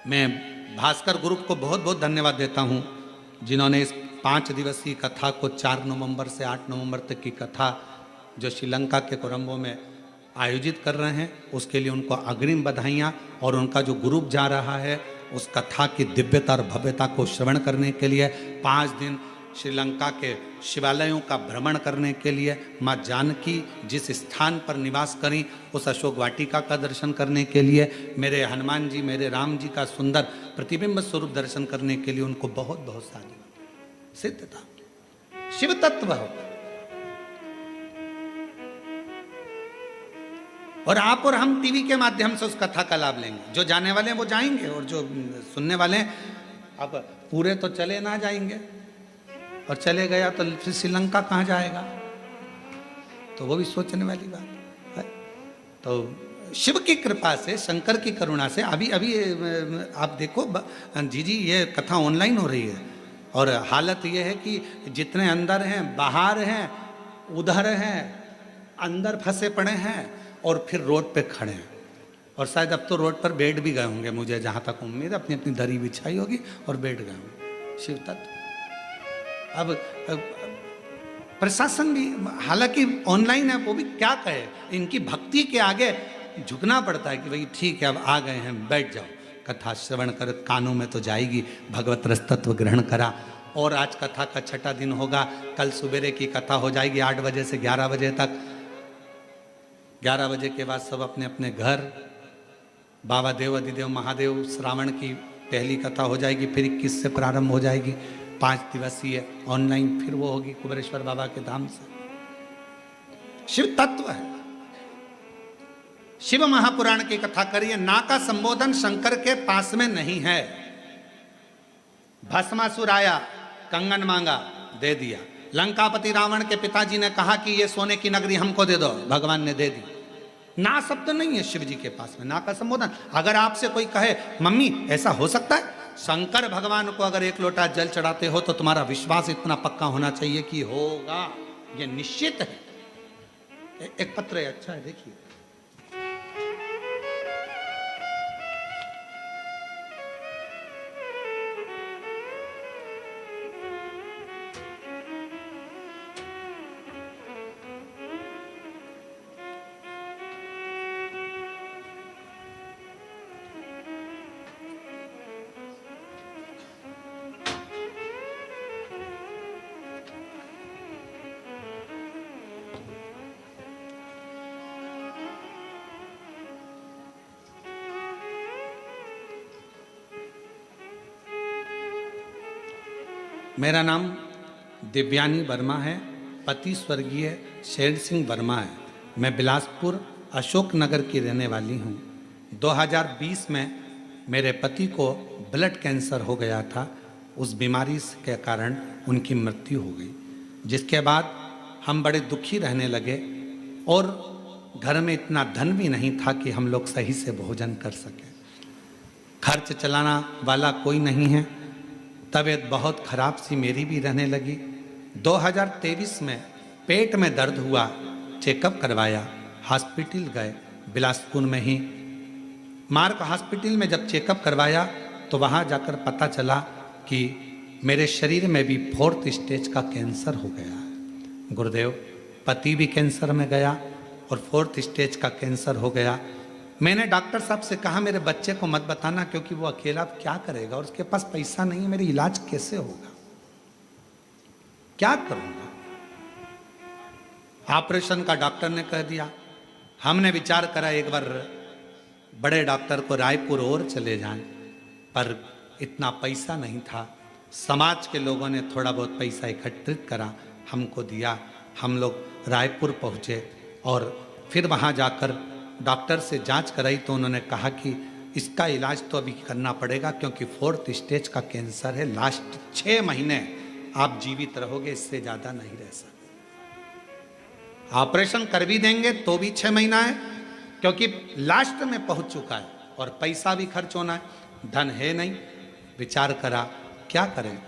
मैं भास्कर ग्रुप को बहुत बहुत धन्यवाद देता हूं, जिन्होंने इस 5 दिवसीय कथा को 4 नवंबर से 8 नवंबर तक की कथा जो श्रीलंका के कोलंबो में आयोजित कर रहे हैं, उसके लिए उनको अग्रिम बधाइयाँ। और उनका जो ग्रुप जा रहा है उस कथा की दिव्यता और भव्यता को श्रवण करने के लिए 5 दिन श्रीलंका के शिवालयों का भ्रमण करने के लिए, माँ जानकी जिस स्थान पर निवास करी उस अशोक वाटिका का दर्शन करने के लिए, मेरे हनुमान जी मेरे राम जी का सुंदर प्रतिबिंब स्वरूप दर्शन करने के लिए उनको बहुत बहुत साधुवाद। सिद्धता शिव तत्व हो। और आप और हम टीवी के माध्यम से उस कथा का लाभ लेंगे। जो जाने वाले हैं वो जाएंगे, और जो सुनने वाले हैं, अब पूरे तो चले ना जाएंगे, और चले गया तो फिर श्रीलंका कहाँ जाएगा, तो वो भी सोचने वाली बात है। तो शिव की कृपा से, शंकर की करुणा से, अभी आप देखो जी ये कथा ऑनलाइन हो रही है, और हालत ये है कि जितने अंदर हैं, बाहर हैं, उधर हैं, अंदर फंसे पड़े हैं, और फिर रोड पे खड़े हैं, और शायद अब तो रोड पर बैठ भी गए होंगे, मुझे जहाँ तक उम्मीद है, अपनी अपनी दरी बिछाई होगी और बैठ गए होंगे शिव तत्व। अब प्रशासन भी हालांकि ऑनलाइन है, वो भी क्या कहे, इनकी भक्ति के आगे झुकना पड़ता है कि भाई ठीक है अब आ गए हैं, बैठ जाओ, कथा श्रवण कर, कानों में तो जाएगी, भगवत रस तत्व ग्रहण करा। और आज कथा का 6ठा दिन होगा, कल सुबेरे की कथा हो जाएगी 8 बजे से 11 बजे तक। 11 बजे के बाद सब अपने अपने घर, बाबा देव अधिदेव महादेव, श्रावण की पहली कथा हो जाएगी, फिर 21 से प्रारंभ हो जाएगी, 5 दिवसीय ऑनलाइन, फिर वो होगी कुबेरेश्वर बाबा के धाम से। शिव तत्व है। शिव महापुराण की कथा करिए, ना का संबोधन शंकर के पास में नहीं है। भस्मासुर आया, कंगन मांगा, दे दिया। लंकापति रावण के पिताजी ने कहा कि ये सोने की नगरी हमको दे दो, भगवान ने दे दी। ना शब्द नहीं है शिव जी के पास में, ना का संबोधन। अगर आपसे कोई कहे मम्मी ऐसा हो सकता है, शंकर भगवान को अगर 1 लोटा जल चढ़ाते हो तो तुम्हारा विश्वास इतना पक्का होना चाहिए कि होगा, ये निश्चित है। एक पत्र है, अच्छा है, देखिए। मेरा नाम दिव्यानी वर्मा है, पति स्वर्गीय शेर सिंह वर्मा है। मैं बिलासपुर अशोक नगर की रहने वाली हूँ। 2020 में मेरे पति को ब्लड कैंसर हो गया था, उस बीमारी के कारण उनकी मृत्यु हो गई, जिसके बाद हम बड़े दुखी रहने लगे, और घर में इतना धन भी नहीं था कि हम लोग सही से भोजन कर सकें। खर्च चलाना वाला कोई नहीं है। तबीयत बहुत खराब सी मेरी भी रहने लगी। 2023 में पेट में दर्द हुआ, चेकअप करवाया, हॉस्पिटल गए बिलासपुर में ही। मार्क हॉस्पिटल में जब चेकअप करवाया तो वहाँ जाकर पता चला कि मेरे शरीर में भी 4th स्टेज का कैंसर हो गया है। गुरुदेव, पति भी कैंसर में गया और 4th स्टेज का कैंसर हो गया। मैंने डॉक्टर साहब से कहा मेरे बच्चे को मत बताना, क्योंकि वो अकेला क्या करेगा और उसके पास पैसा नहीं है, मेरी इलाज कैसे होगा, क्या करूंगा। ऑपरेशन का डॉक्टर ने कह दिया। हमने विचार करा एक बार बड़े डॉक्टर को रायपुर और चले जाएं, पर इतना पैसा नहीं था। समाज के लोगों ने थोड़ा बहुत पैसा एकत्रित करा, हमको दिया। हम लोग रायपुर पहुँचे और फिर वहाँ जाकर डॉक्टर से जांच कराई तो उन्होंने कहा कि इसका इलाज तो अभी करना पड़ेगा, क्योंकि 4th स्टेज का कैंसर है, लास्ट 6 महीने आप जीवित रहोगे, इससे ज़्यादा नहीं रह सकते। ऑपरेशन कर भी देंगे तो भी 6 महीना है, क्योंकि लास्ट में पहुंच चुका है, और पैसा भी खर्च होना है, धन है नहीं। विचार करा क्या करें।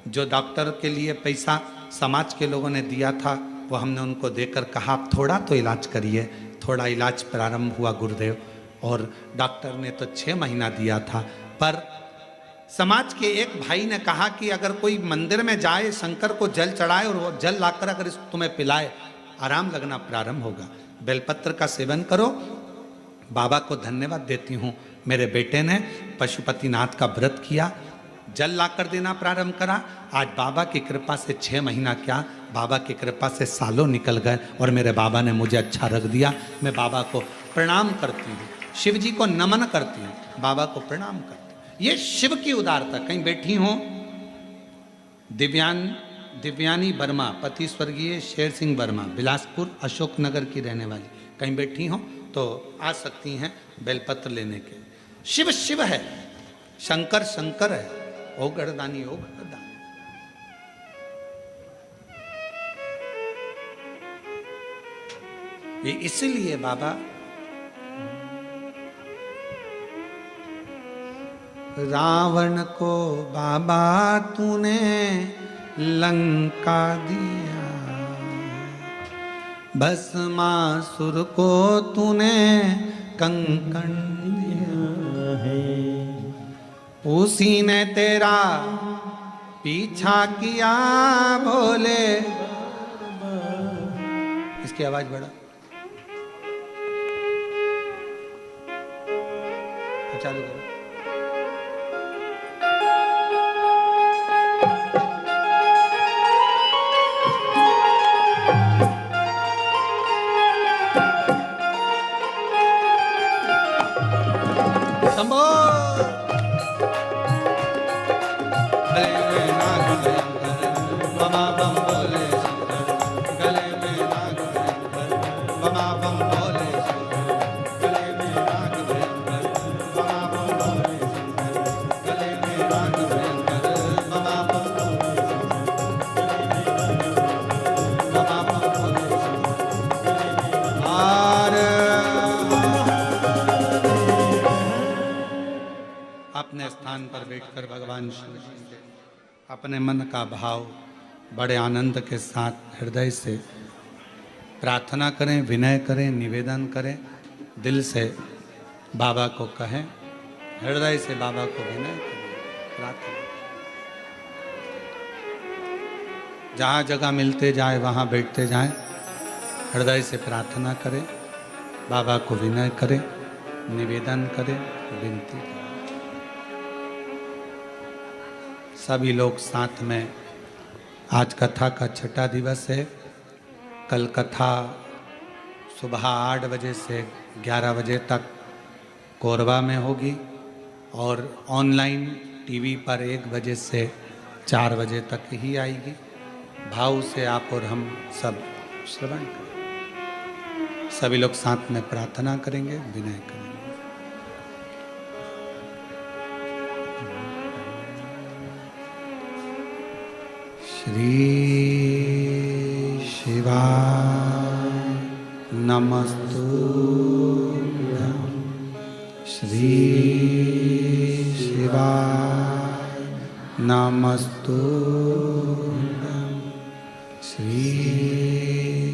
जो डॉक्टर के लिए पैसा समाज के लोगों ने दिया था वो हमने उनको देकर कहा आप थोड़ा तो इलाज करिए। थोड़ा इलाज प्रारंभ हुआ गुरुदेव, और डॉक्टर ने तो 6 महीना दिया था, पर समाज के एक भाई ने कहा कि अगर कोई मंदिर में जाए, शंकर को जल चढ़ाए और वो जल लाकर अगर तुम्हें पिलाए, आराम लगना प्रारंभ होगा। बेलपत्र का सेवन करो। बाबा को धन्यवाद देती हूँ, मेरे बेटे ने पशुपतिनाथ का व्रत किया, जल लाकर देना प्रारंभ करा। आज बाबा की कृपा से 6 महीना क्या, बाबा की कृपा से सालों निकल गए, और मेरे बाबा ने मुझे अच्छा रख दिया। मैं बाबा को प्रणाम करती हूँ, शिव जी को नमन करती हूँ, बाबा को प्रणाम करती हूँ। ये शिव की उदारता। कहीं बैठी हो दिव्यानी वर्मा, पति स्वर्गीय शेर सिंह वर्मा, बिलासपुर अशोक नगर की रहने वाली, कहीं बैठी हो तो आ सकती हैं बेलपत्र लेने के। शिव शिव है, शंकर शंकर है, ओ गढ़दानी ओ गढ़दानी। ये इसलिए बाबा रावण को बाबा तूने लंका दिया, भस्मासुर को तूने कंकण दिया है। उसी ने तेरा पीछा किया भोले। इसकी आवाज बढ़ा, चालू करो। शंभो गले में नाग भयंकर बमा बम बोले शंकर, गले में नाग भयंकर बमा बम बोले शंकर, गले में नाग भयंकर बमा बम बोले शंकर, गले में नाग भयंकर बमा बम बोले शंकर, बमा बम बोले शंकर। और अपने स्थान पर बैठकर भगवान शिव जी से अपने मन का भाव बड़े आनंद के साथ हृदय से प्रार्थना करें, विनय करें, निवेदन करें, दिल से बाबा को कहें, हृदय से बाबा को विनय करें, प्रार्थना। जहाँ जगह मिलते जाए वहाँ बैठते जाएं, हृदय से प्रार्थना करें, बाबा को विनय करें, निवेदन करें, विनती करें। सभी लोग साथ में, आज कथा का छठा दिवस है। कल कथा सुबह 8 बजे से 11 बजे तक कोरबा में होगी और ऑनलाइन टीवी पर 1 बजे से 4 बजे तक ही आएगी। भाव से आप और हम सब श्रवण करें। सभी लोग साथ में प्रार्थना करेंगे, विनय करेंगे। श्री शिवाय नमस्तुभ्यं, श्री शिवाय नमस्तुभ्यं, श्री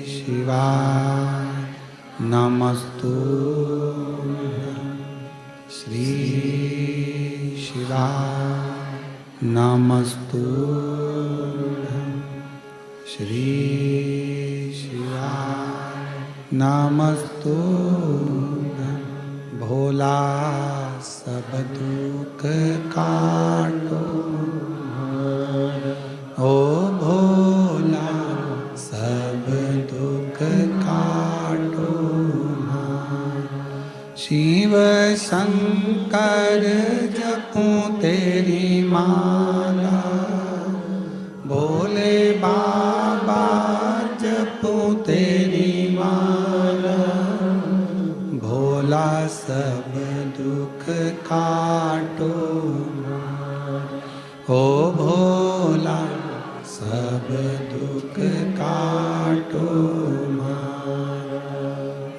शिवाय नमस्तुभ्यं, श्री शिवाय नमस्तुभ्यं, श्री शिवाय नमस्तुभ्यं। भोला सब दुख काटो, ओ भोला सब दुख काटो। शिव शंकर जपूं तेरी माला, भोले बाबा जपूं तेरी माला। भोला सब दुख काटो, ओ भोला सब दुख काटो।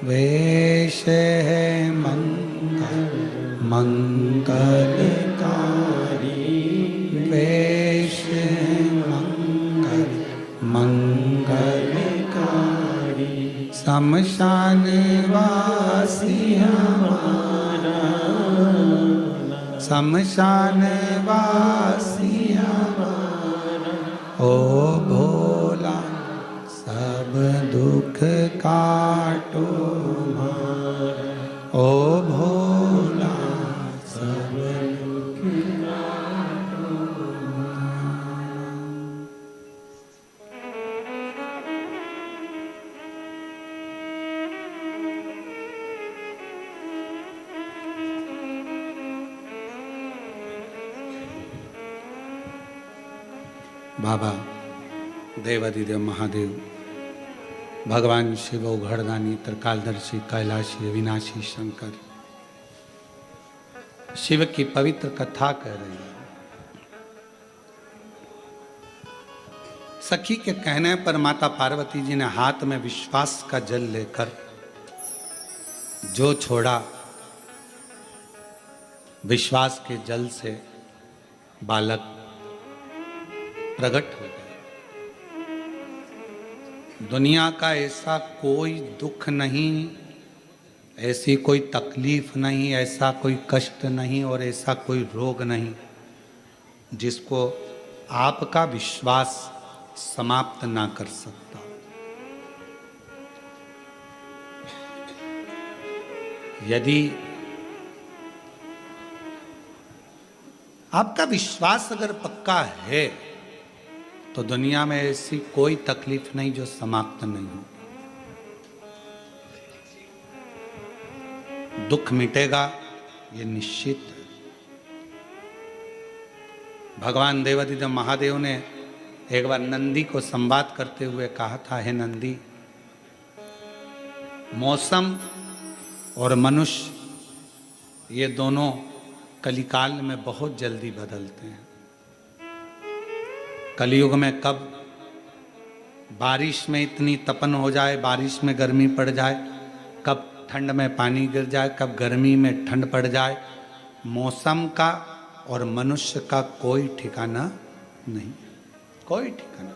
वेश है मंगल मंगलकारी, वेश है मंगल मंगलकारी। शमशान वासी हमारा, शमशान वासी हमारा। ओ भोला सब दुख काटो हमारा, ओ भोला सब दुख काटो हमारा। बाबा देवादिदेव महादेव भगवान शिव उघड़दानी त्रिकालदर्शी कैलाशी अविनाशी शंकर शिव की पवित्र कथा कह रही है। सखी के कहने पर माता पार्वती जी ने हाथ में विश्वास का जल लेकर जो छोड़ा, विश्वास के जल से बालक प्रकट हो गए। दुनिया का ऐसा कोई दुख नहीं, ऐसी कोई तकलीफ नहीं, ऐसा कोई कष्ट नहीं और ऐसा कोई रोग नहीं जिसको आपका विश्वास समाप्त ना कर सकता। यदि आपका विश्वास अगर पक्का है तो दुनिया में ऐसी कोई तकलीफ नहीं जो समाप्त नहीं हो। दुख मिटेगा ये निश्चित है। भगवान देवादिदेव महादेव ने एक बार नंदी को संवाद करते हुए कहा था, हे नंदी, मौसम और मनुष्य ये दोनों कलिकाल में बहुत जल्दी बदलते हैं। कलयुग में कब बारिश में इतनी तपन हो जाए, बारिश में गर्मी पड़ जाए, कब ठंड में पानी गिर जाए, कब गर्मी में ठंड पड़ जाए, मौसम का और मनुष्य का कोई ठिकाना नहीं, कोई ठिकाना।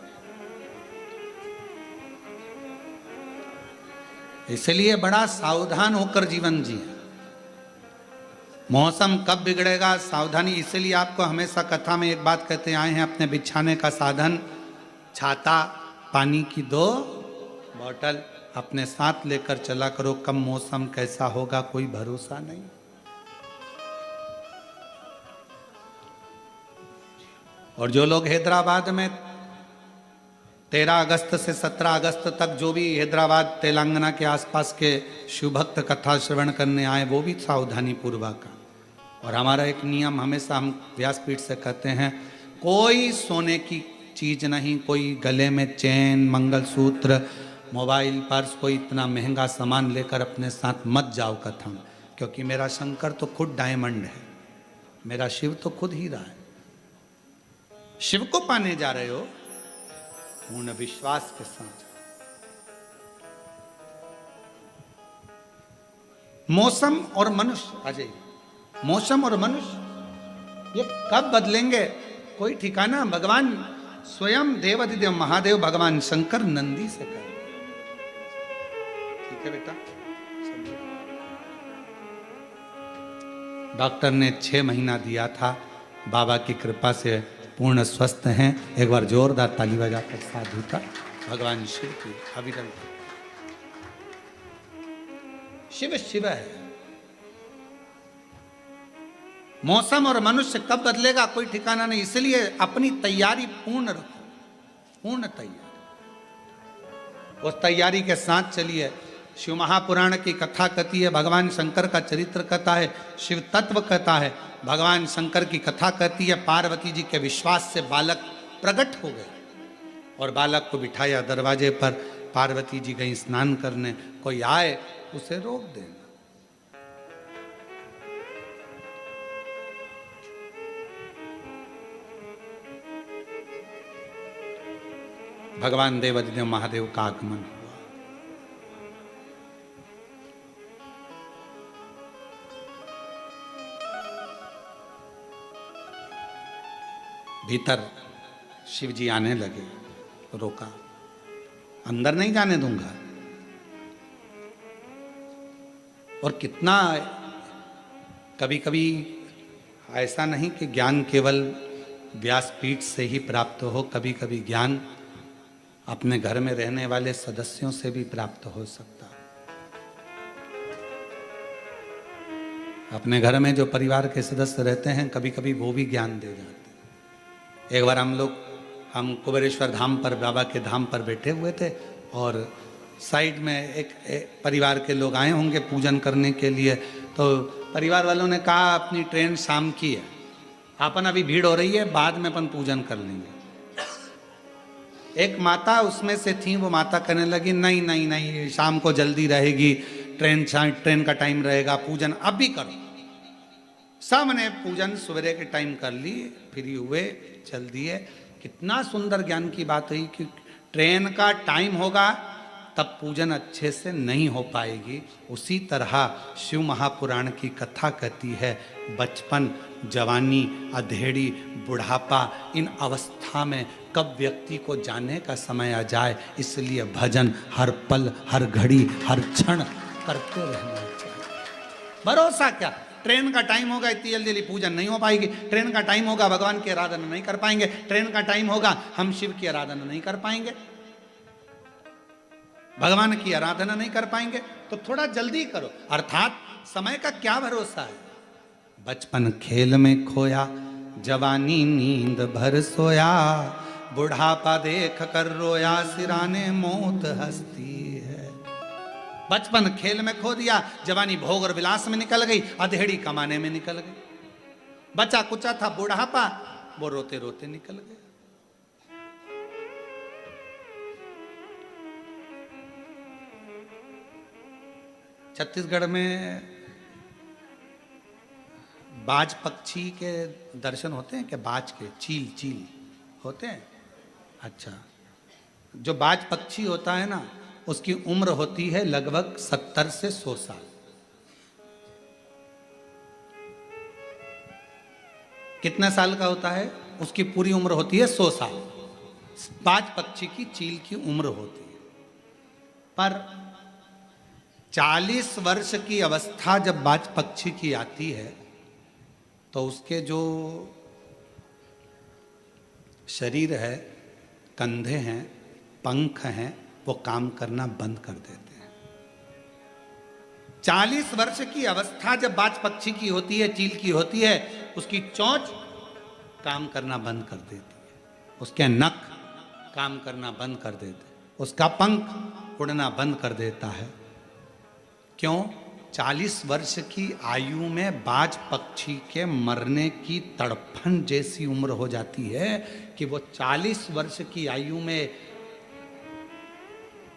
इसलिए बड़ा सावधान होकर जीवन जिए। मौसम कब बिगड़ेगा, सावधानी। इसलिए आपको हमेशा कथा में एक बात कहते आए हैं, अपने बिछाने का साधन, छाता, पानी की 2 बोतल अपने साथ लेकर चला करो। कब मौसम कैसा होगा कोई भरोसा नहीं। और जो लोग हैदराबाद में 13 अगस्त से 17 अगस्त तक जो भी हैदराबाद तेलंगाना के आसपास के शिवभक्त कथा श्रवण करने आए, वो भी सावधानी पूर्वक। और हमारा एक नियम हमेशा हम व्यासपीठ से कहते हैं, कोई सोने की चीज नहीं, कोई गले में चेन, मंगलसूत्र, मोबाइल, पर्स, कोई इतना महंगा सामान लेकर अपने साथ मत जाओ कथा में, क्योंकि मेरा शंकर तो खुद डायमंड है, मेरा शिव तो खुद हीरा है। शिव को पाने जा रहे हो पूर्ण विश्वास के साथ। मौसम और मनुष्य, अजय, मौसम और मनुष्य ये कब बदलेंगे कोई ठिकाना। भगवान स्वयं देवादिदेव महादेव भगवान शंकर नंदी से कहे, ठीक है बेटा। डॉक्टर ने 6 महीना दिया था, बाबा की कृपा से पूर्ण स्वस्थ हैं। एक बार जोरदार ताली बजाकर साधु का भगवान शिव की अविरल। शिव शिव है। मौसम और मनुष्य कब बदलेगा कोई ठिकाना नहीं, इसलिए अपनी तैयारी पूर्ण रखो, पूर्ण तैयारी। उस तैयारी के साथ चलिए। शिव महापुराण की कथा कहती है, भगवान शंकर का चरित्र कथा है, शिव तत्व कथा है। भगवान शंकर की कथा कहती है, पार्वती जी के विश्वास से बालक प्रकट हो गए और बालक को बिठाया दरवाजे पर। पार्वती जी गई स्नान करने, कोई आए उसे रोक देना। भगवान देवादिदेव महादेव का आगमन हुआ। भीतर शिव जी आने लगे, रोका, अंदर नहीं जाने दूंगा। और कितना कभी कभी ऐसा नहीं कि ज्ञान केवल व्यासपीठ से ही प्राप्त हो, कभी कभी ज्ञान अपने घर में रहने वाले सदस्यों से भी प्राप्त हो सकता। अपने घर में जो परिवार के सदस्य रहते हैं, कभी कभी वो भी ज्ञान दे जाते हैं। एक बार हम कुबेरेश्वर धाम पर, बाबा के धाम पर बैठे हुए थे और साइड में एक परिवार के लोग आए होंगे पूजन करने के लिए। तो परिवार वालों ने कहा अपनी ट्रेन शाम की है, अपन अभी भीड़ हो रही है, बाद में अपन पूजन कर लेंगे। एक माता उसमें से थी, वो माता कहने लगी नहीं नहीं नहीं, शाम को जल्दी रहेगी, ट्रेन का टाइम रहेगा, पूजन अभी करो। सबने पूजन सवेरे के टाइम कर ली, फ्री हुए, चल दिए। कितना सुंदर ज्ञान की बात हुई कि ट्रेन का टाइम होगा तब पूजन अच्छे से नहीं हो पाएगी। उसी तरह शिव महापुराण की कथा कहती है बचपन, जवानी, अधेड़ी, बुढ़ापा, इन अवस्था में कब व्यक्ति को जाने का समय आ जाए, इसलिए भजन हर पल, हर घड़ी, हर क्षण करते रहना चाहिए। भरोसा क्या, ट्रेन का टाइम होगा, इतनी जल्दी जल्दी पूजन नहीं हो पाएगी। ट्रेन का टाइम होगा, भगवान की आराधना नहीं कर पाएंगे। ट्रेन का टाइम होगा, हम शिव की आराधना नहीं कर पाएंगे, भगवान की आराधना नहीं कर पाएंगे। तो थोड़ा जल्दी करो। अर्थात समय का क्या भरोसा है। बचपन खेल में खोया, जवानी नींद भर सोया, बुढ़ापा देख कर रोया, सिराने मौत हंसती है। बचपन खेल में खो दिया, जवानी भोग और विलास में निकल गई, अधेड़ी कमाने में निकल गई। बचा कुचा था बुढ़ापा, वो रोते रोते निकल गया। छत्तीसगढ़ में बाज पक्षी के दर्शन होते हैं क्या? बाज के, चील चील होते हैं। अच्छा, जो बाज पक्षी होता है ना, उसकी उम्र होती है लगभग 70 से 100 साल। कितने साल का होता है? उसकी पूरी उम्र होती है 100 साल। बाज पक्षी की, चील की उम्र होती है। पर 40 वर्ष की अवस्था जब बाज पक्षी की आती है तो उसके जो शरीर है, कंधे हैं, पंख हैं, वो काम करना बंद कर देते हैं। 40 वर्ष की अवस्था जब बाज पक्षी की होती है, चील की होती है, उसकी चोंच काम करना बंद कर देती है, उसके नख काम करना बंद कर देते हैं, उसका पंख उड़ना बंद कर देता है। क्यों? 40 वर्ष की आयु में बाज पक्षी के मरने की तड़फन जैसी उम्र हो जाती है कि वो 40 वर्ष की आयु में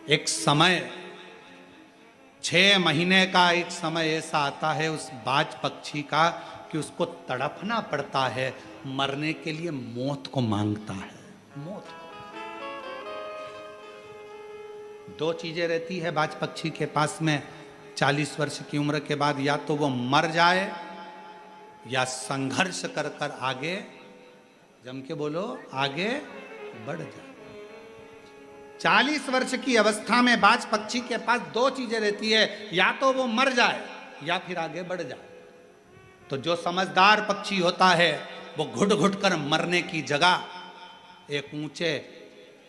एक समय, 6 महीने का एक समय ऐसा आता है उस बाज पक्षी का कि उसको तड़पना पड़ता है, मरने के लिए मौत को मांगता है। मौत। 2 चीजें रहती है बाज पक्षी के पास में 40 वर्ष की उम्र के बाद, या तो वो मर जाए या संघर्ष कर कर आगे, जम के बोलो, आगे बढ़ जाए। 40 वर्ष की अवस्था में बाज पक्षी के पास 2 चीजें रहती है, या तो वो मर जाए या फिर आगे बढ़ जाए। तो जो समझदार पक्षी होता है वो घुट घुट कर मरने की जगह एक ऊंचे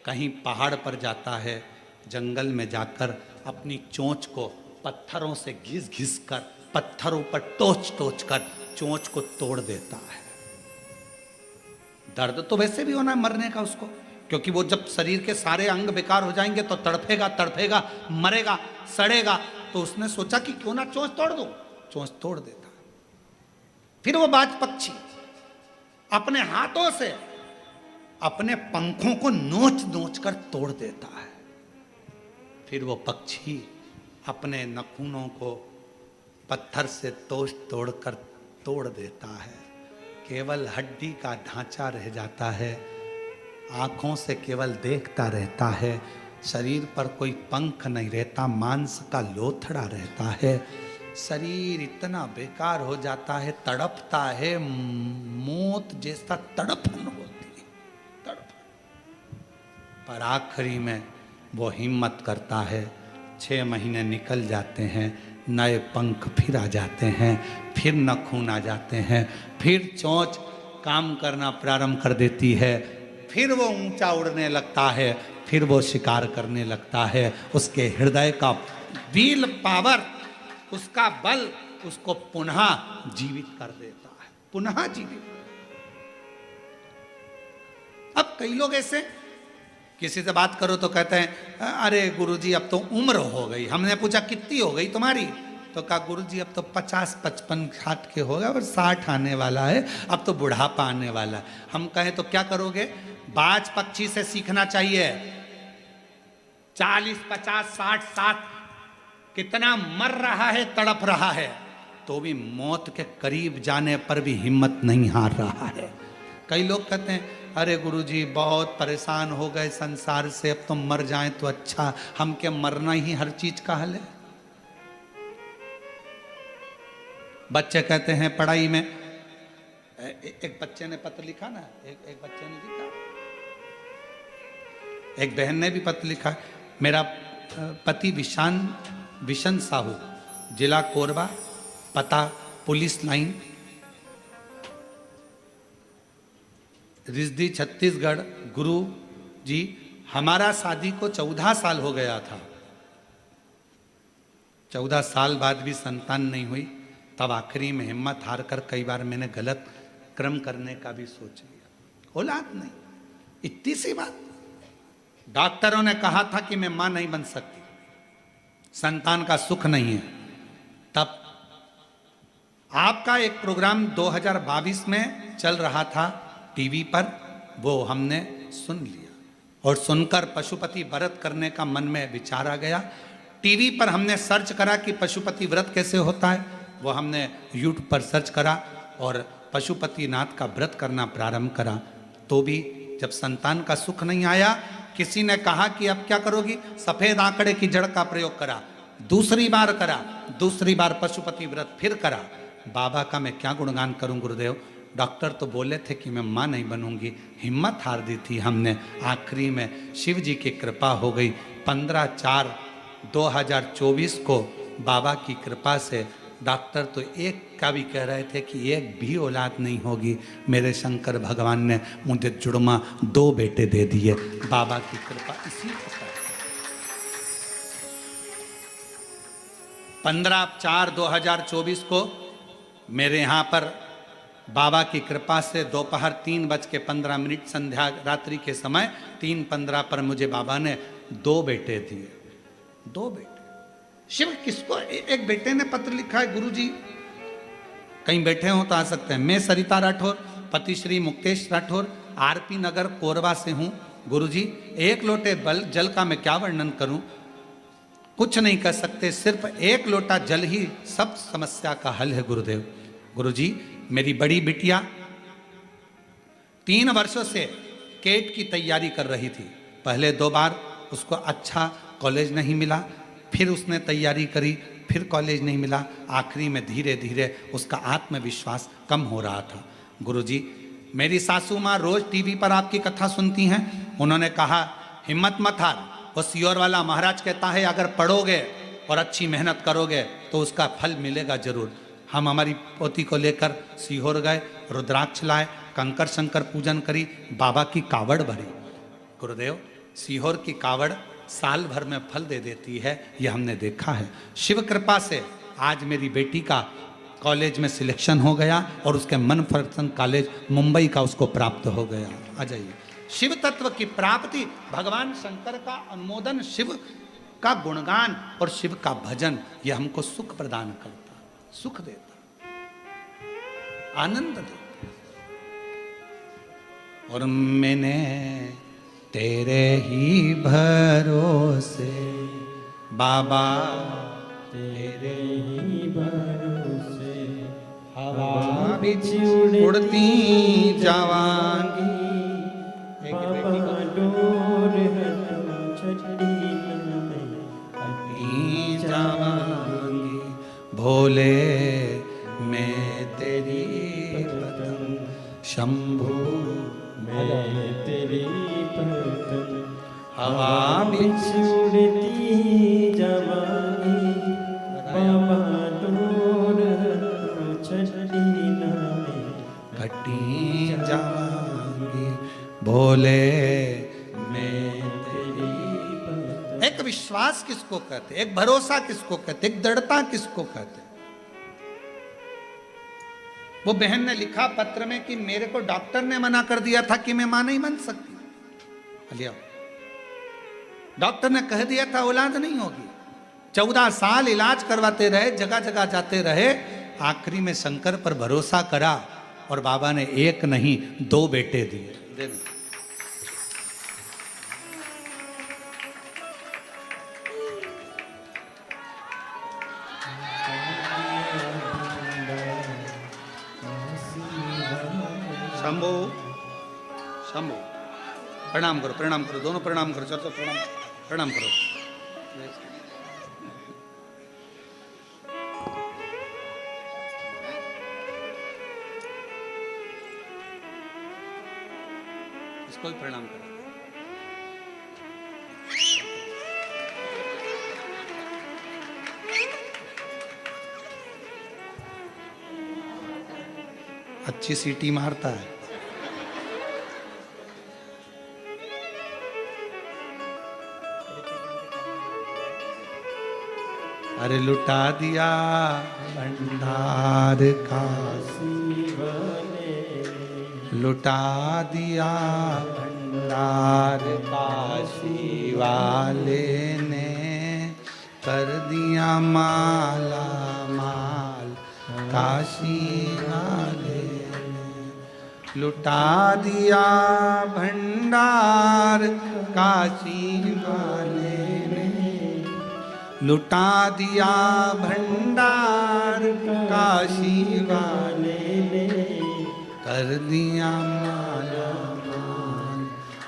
कहीं पहाड़ पर जाता है, जंगल में जाकर अपनी चोंच को पत्थरों से घिस घिस कर, पत्थरों पर टोच टोच कर चोंच को तोड़ देता है। दर्द तो वैसे भी होना है मरने का उसको, क्योंकि वो जब शरीर के सारे अंग बेकार हो जाएंगे तो तड़फेगा, तड़फेगा, मरेगा, सड़ेगा। तो उसने सोचा कि क्यों ना चोंच तोड़ दूं, चोंच तोड़ देता। फिर वो बाज पक्षी अपने हाथों से अपने पंखों को नोच नोच कर तोड़ देता है। फिर वो पक्षी अपने नखूनों को पत्थर से तोड़कर तोड़ देता है। केवल हड्डी का ढांचा रह जाता है, आंखों से केवल देखता रहता है, शरीर पर कोई पंख नहीं रहता, मांस का लोथड़ा रहता है। शरीर इतना बेकार हो जाता है, तड़पता है, मौत जैसा तड़पन होती है, तड़पन। पर आखिरी में वो हिम्मत करता है। 6 महीने निकल जाते हैं, नए पंख फिर आ जाते हैं, फिर नखून आ जाते हैं, फिर चोंच काम करना प्रारंभ कर देती है, फिर वो ऊंचा उड़ने लगता है, फिर वो शिकार करने लगता है। उसके हृदय का विल पावर, उसका बल उसको पुनः जीवित कर देता है, पुनः जीवित। अब कई लोग ऐसे, किसी से बात करो तो कहते हैं अरे गुरुजी अब तो उम्र हो गई। हमने पूछा कितनी हो गई तुम्हारी? तो कहा गुरुजी अब तो 50, 55, 60 के हो गए और 60 आने वाला है, अब तो बुढ़ापा आने वाला है। हम कहें तो क्या करोगे? बाज पक्षी से सीखना चाहिए। 40, 50, 60, 60 कितना मर रहा है, तड़प रहा है, तो भी मौत के करीब जाने पर भी हिम्मत नहीं हार रहा है। कई लोग कहते हैं अरे गुरुजी बहुत परेशान हो गए संसार से, अब तो मर जाएं तो अच्छा, हम क्या मरना ही हर चीज का हल है? बच्चे कहते हैं पढ़ाई में, एक बच्चे ने पत्र लिखा ना, एक बच्चे ने लिखा, एक बहन ने भी पत्र लिखा, मेरा पति विशन साहू, जिला कोरबा, पता पुलिस लाइन, रिजदी छत्तीसगढ़। गुरु जी हमारा शादी को 14 साल हो गया था, 14 साल बाद भी संतान नहीं हुई। तब आखिरी में हिम्मत हार कर कई बार मैंने गलत कर्म करने का भी सोच लिया, औलाद नहीं। इतनी सी बात। डॉक्टरों ने कहा था कि मैं मां नहीं बन सकती, संतान का सुख नहीं है। तब आपका एक प्रोग्राम 2022 में चल रहा था टीवी पर, वो हमने सुन लिया और सुनकर पशुपति व्रत करने का मन में विचार आ गया। टीवी पर हमने सर्च करा कि पशुपति व्रत कैसे होता है, वो हमने यूट्यूब पर सर्च करा और पशुपतिनाथ का व्रत करना प्रारंभ करा। तो भी जब संतान का सुख नहीं आया, किसी ने कहा कि अब क्या करोगी, सफेद आंकड़े की जड़ का प्रयोग करा, दूसरी बार करा, दूसरी बार पशुपति व्रत फिर करा। बाबा का मैं क्या गुणगान करूं गुरुदेव, डॉक्टर तो बोले थे कि मैं मां नहीं बनूंगी, हिम्मत हार दी थी हमने। आखिरी में शिव जी की कृपा हो गई। 15/4/2024 को बाबा की कृपा से डॉक्टर तो एक का भी कह रहे थे कि एक भी औलाद नहीं होगी, मेरे शंकर भगवान ने मुझे जुड़मा 2 बेटे दे दिए। बाबा की कृपा इसी प्रकार। 15/4/2024 को मेरे यहाँ पर बाबा की कृपा से दोपहर 3:15 संध्या रात्रि के समय 3:15 पर मुझे बाबा ने 2 बेटे दिए। 2 बेटे। शिव किसको, एक बेटे ने पत्र लिखा है, गुरुजी कहीं बैठे हो तो आ सकते हैं, मैं सरिता राठौर, पति श्री मुक्तेश राठौर, आरपी नगर कोरबा से हूं। गुरुजी 1 लोटे जल का मैं क्या वर्णन करूं, कुछ नहीं कर सकते, सिर्फ 1 लोटा जल ही सब समस्या का हल है गुरुदेव। गुरुजी मेरी बड़ी बिटिया 3 वर्षों से केट की तैयारी कर रही थी। पहले 2 बार उसको अच्छा कॉलेज नहीं मिला, फिर उसने तैयारी करी, फिर कॉलेज नहीं मिला। आखिरी में धीरे धीरे उसका आत्मविश्वास कम हो रहा था। गुरुजी मेरी सासू माँ रोज टीवी पर आपकी कथा सुनती हैं, उन्होंने कहा हिम्मत मत हार, वो सियोर वाला महाराज कहता है अगर पढ़ोगे और अच्छी मेहनत करोगे तो उसका फल मिलेगा जरूर। हम हमारी पोती को लेकर सीहोर गए, रुद्राक्ष लाए, कंकर शंकर पूजन करी, बाबा की कावड़ भरी। गुरुदेव सीहोर की कावड़ साल भर में फल दे देती है, यह हमने देखा है। शिव कृपा से आज मेरी बेटी का कॉलेज में सिलेक्शन हो गया और उसके मनपसंद कॉलेज मुंबई का उसको प्राप्त हो गया। आ जाइए, शिव तत्व की प्राप्ति, भगवान शंकर का अनुमोदन, शिव का गुणगान और शिव का भजन, यह हमको सुख प्रदान करता, सुख देता, आनंद देता। और मैंने तेरे ही भरोसे बाबा, तेरे ही भरोसे हवा बिछ उड़ती जावांगी, जावांगी भोले मैं तेरी पतंग, शंभू मैं तेरी पतंग, हवा बिछ उड़ती जावांगी, बाबा दूर छड़ी नामे घटी जावांगी, भोले मैं तेरी पतंग। एक विश्वास किसको कहते, एक भरोसा किसको कहते, एक दृढ़ता किसको कहते। वो बहन ने लिखा पत्र में कि मेरे को डॉक्टर ने मना कर दिया था कि मैं मां नहीं बन सकती। लिया, डॉक्टर ने कह दिया था औलाद नहीं होगी। 14 साल इलाज करवाते रहे, जगह जगह जाते रहे, आखिरी में शंकर पर भरोसा करा और बाबा ने 1 नहीं 2 बेटे दिए। शंभो शंभो। प्रणाम करो, दोनों प्रणाम करो, चलो प्रणाम करो। इसको भी प्रणाम करो। अच्छी सीटी मारता है। अरे लुटा दिया भंडार काशी वाले, लुटा दिया भंडार काशी वाले ने, कर दिया माला माल काशी वाले ने, लुटा दिया भंडार काशी वाले ने, लुटा दिया भंडार काशी वाले ने, कर दिया माला माल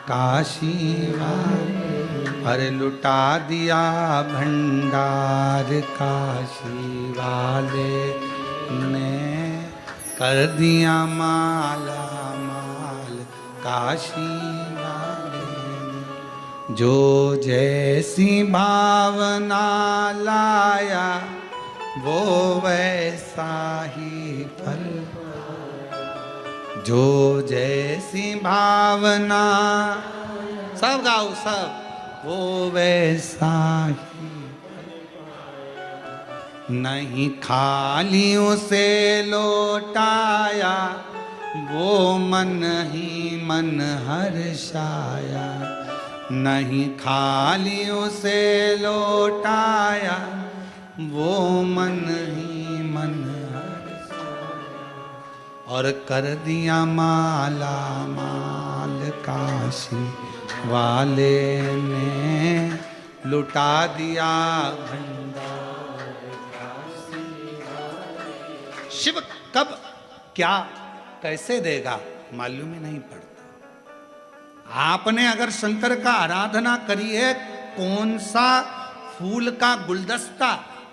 काशी वाले। अरे लुटा दिया भंडार काशी वाले ने, कर दिया माला माल काशी वाले ने। जो जैसी भावना लाया वो वैसा ही फल, जो जैसी भावना, सब गाओ सब, वो वैसा ही नहीं खाली उसे लौटाया, वो मन ही मन हर्षाया, नहीं खाली उसे लौटाया, वो मन ही मन हर्षाया, और कर दिया माला माल काशी वाले ने, लुटा दिया भंडार काशी वाले। शिव कब क्या कैसे देगा मालूम ही नहीं पड़ता। आपने अगर शंकर का आराधना करी है, कौन सा फूल का गुलदस्ता,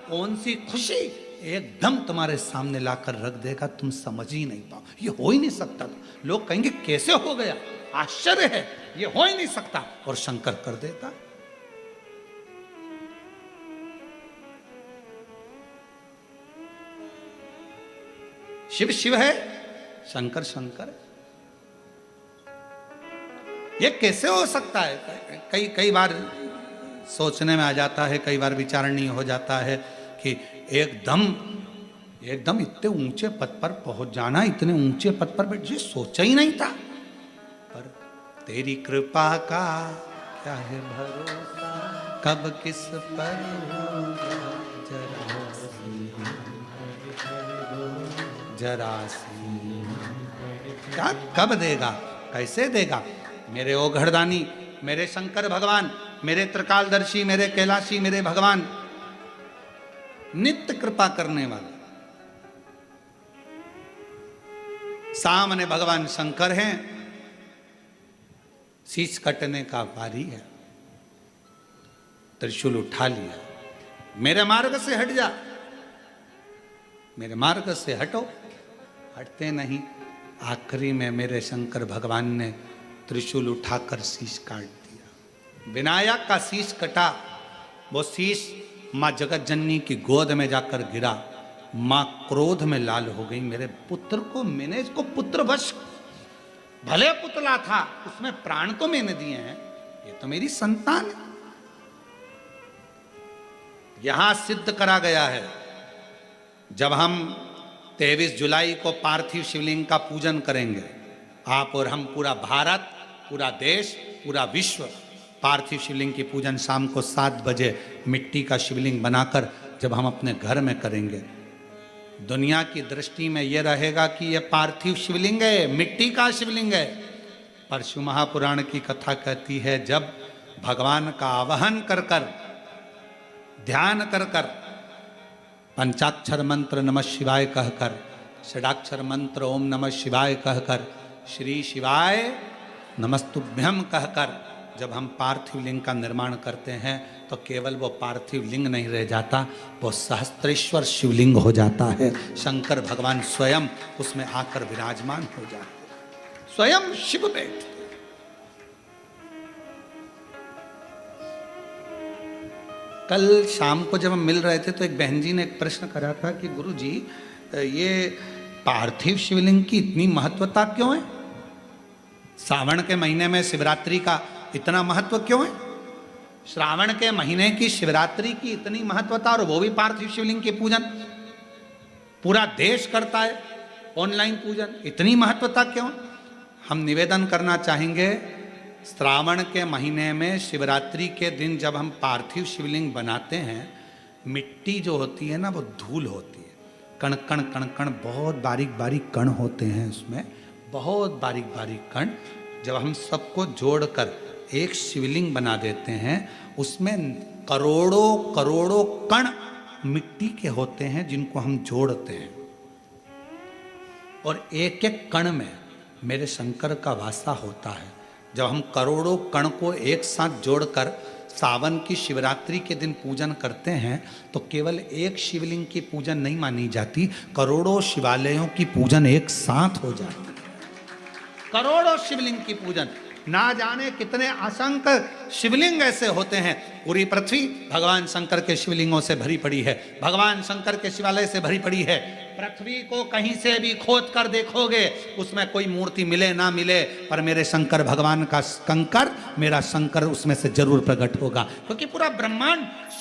कौन सी खुशी एकदम तुम्हारे सामने लाकर रख देगा, तुम समझ ही नहीं पाओ। ये हो ही नहीं सकता था। लोग कहेंगे कैसे हो गया, आश्चर्य है, ये हो ही नहीं सकता, और शंकर कर देता। शिव शिव है, शंकर शंकर। ये कैसे हो सकता है? कई बार सोचने में आ जाता है, कई बार विचारणीय हो जाता है कि एकदम इतने ऊंचे पद पर पहुंच जाना, इतने ऊंचे पद पर बैठ, ये सोचा ही नहीं था। पर तेरी कृपा का क्या है भरोसा, कब किस पर जरा सी क्या कब देगा, कैसे देगा? मेरे ओघड़दानी, मेरे शंकर भगवान, मेरे त्रिकालदर्शी, मेरे कैलाशी, मेरे भगवान, नित्य कृपा करने वाले। सामने भगवान शंकर हैं, शीश कटने का बारी है, त्रिशूल उठा लिया, मेरे मार्ग से हट जा, मेरे मार्ग से हटो। हटते नहीं, आखिरी में मेरे शंकर भगवान ने त्रिशूल उठाकर शीश काट दिया। विनायक का शीश कटा, वो शीश माँ जगत जननी की गोद में जाकर गिरा। माँ क्रोध में लाल हो गई, मेरे पुत्र को मैंने इसको पुत्रवश, भले पुतला था, उसमें प्राण तो मैंने दिए हैं, ये तो मेरी संतान है। यहां सिद्ध करा गया है, जब हम 23 जुलाई को पार्थिव शिवलिंग का पूजन करेंगे, आप और हम, पूरा भारत, पूरा देश, पूरा विश्व पार्थिव शिवलिंग की पूजन शाम को 7 बजे मिट्टी का शिवलिंग बनाकर जब हम अपने घर में करेंगे, दुनिया की दृष्टि में यह रहेगा कि यह पार्थिव शिवलिंग है, मिट्टी का शिवलिंग है। पर शिव महापुराण की कथा कहती है, जब भगवान का आवाहन कर कर, ध्यान कर कर, पंचाक्षर मंत्र नमः शिवाय कहकर, षडाक्षर मंत्र ओम नमः शिवाय कहकर श्री शिवाय नमस्तुभ्यम कहकर जब हम पार्थिव लिंग का निर्माण करते हैं तो केवल वो पार्थिव लिंग नहीं रह जाता, वो सहस्त्रेश्वर शिवलिंग हो जाता है। शंकर भगवान स्वयं उसमें आकर विराजमान हो जाते, स्वयं शिव बैठ। कल शाम को जब हम मिल रहे थे तो एक बहन जी ने एक प्रश्न करा था कि गुरु जी ये पार्थिव शिवलिंग की इतनी महत्वता क्यों है? श्रावण के महीने में शिवरात्रि का इतना महत्व क्यों है? श्रावण के महीने की शिवरात्रि की इतनी महत्वता, और वो भी पार्थिव शिवलिंग के पूजन पूरा देश करता है, ऑनलाइन पूजन, इतनी महत्वता क्यों? हम निवेदन करना चाहेंगे, श्रावण के महीने में शिवरात्रि के दिन जब हम पार्थिव शिवलिंग बनाते हैं, मिट्टी जो होती है ना वो धूल होती है, कण कण कण कण, बहुत बारीक बारीक कण होते हैं उसमें, बहुत बारीक बारीक कण। जब हम सबको जोड़कर एक शिवलिंग बना देते हैं, उसमें करोड़ों करोड़ों कण मिट्टी के होते हैं जिनको हम जोड़ते हैं, और एक एक कण में मेरे शंकर का वासा होता है। जब हम करोड़ों कण को एक साथ जोड़कर सावन की शिवरात्रि के दिन पूजन करते हैं तो केवल एक शिवलिंग की पूजन नहीं मानी जाती, करोड़ों शिवालयों की पूजन एक साथ हो जाती है। करोड़ों शिवलिंग की पूजन, ना जाने कितने असंख्य शिवलिंग ऐसे होते हैं। पूरी पृथ्वी भगवान शंकर के शिवलिंगों से भरी पड़ी है, भगवान शंकर के शिवालय से भरी पड़ी है। पृथ्वी को कहीं से भी खोद कर देखोगे, उसमें कोई मूर्ति मिले ना मिले, पर मेरे शंकर भगवान का कंकर, मेरा शंकर उसमें से जरूर प्रकट होगा, क्योंकि पूरा ब्रह्मांड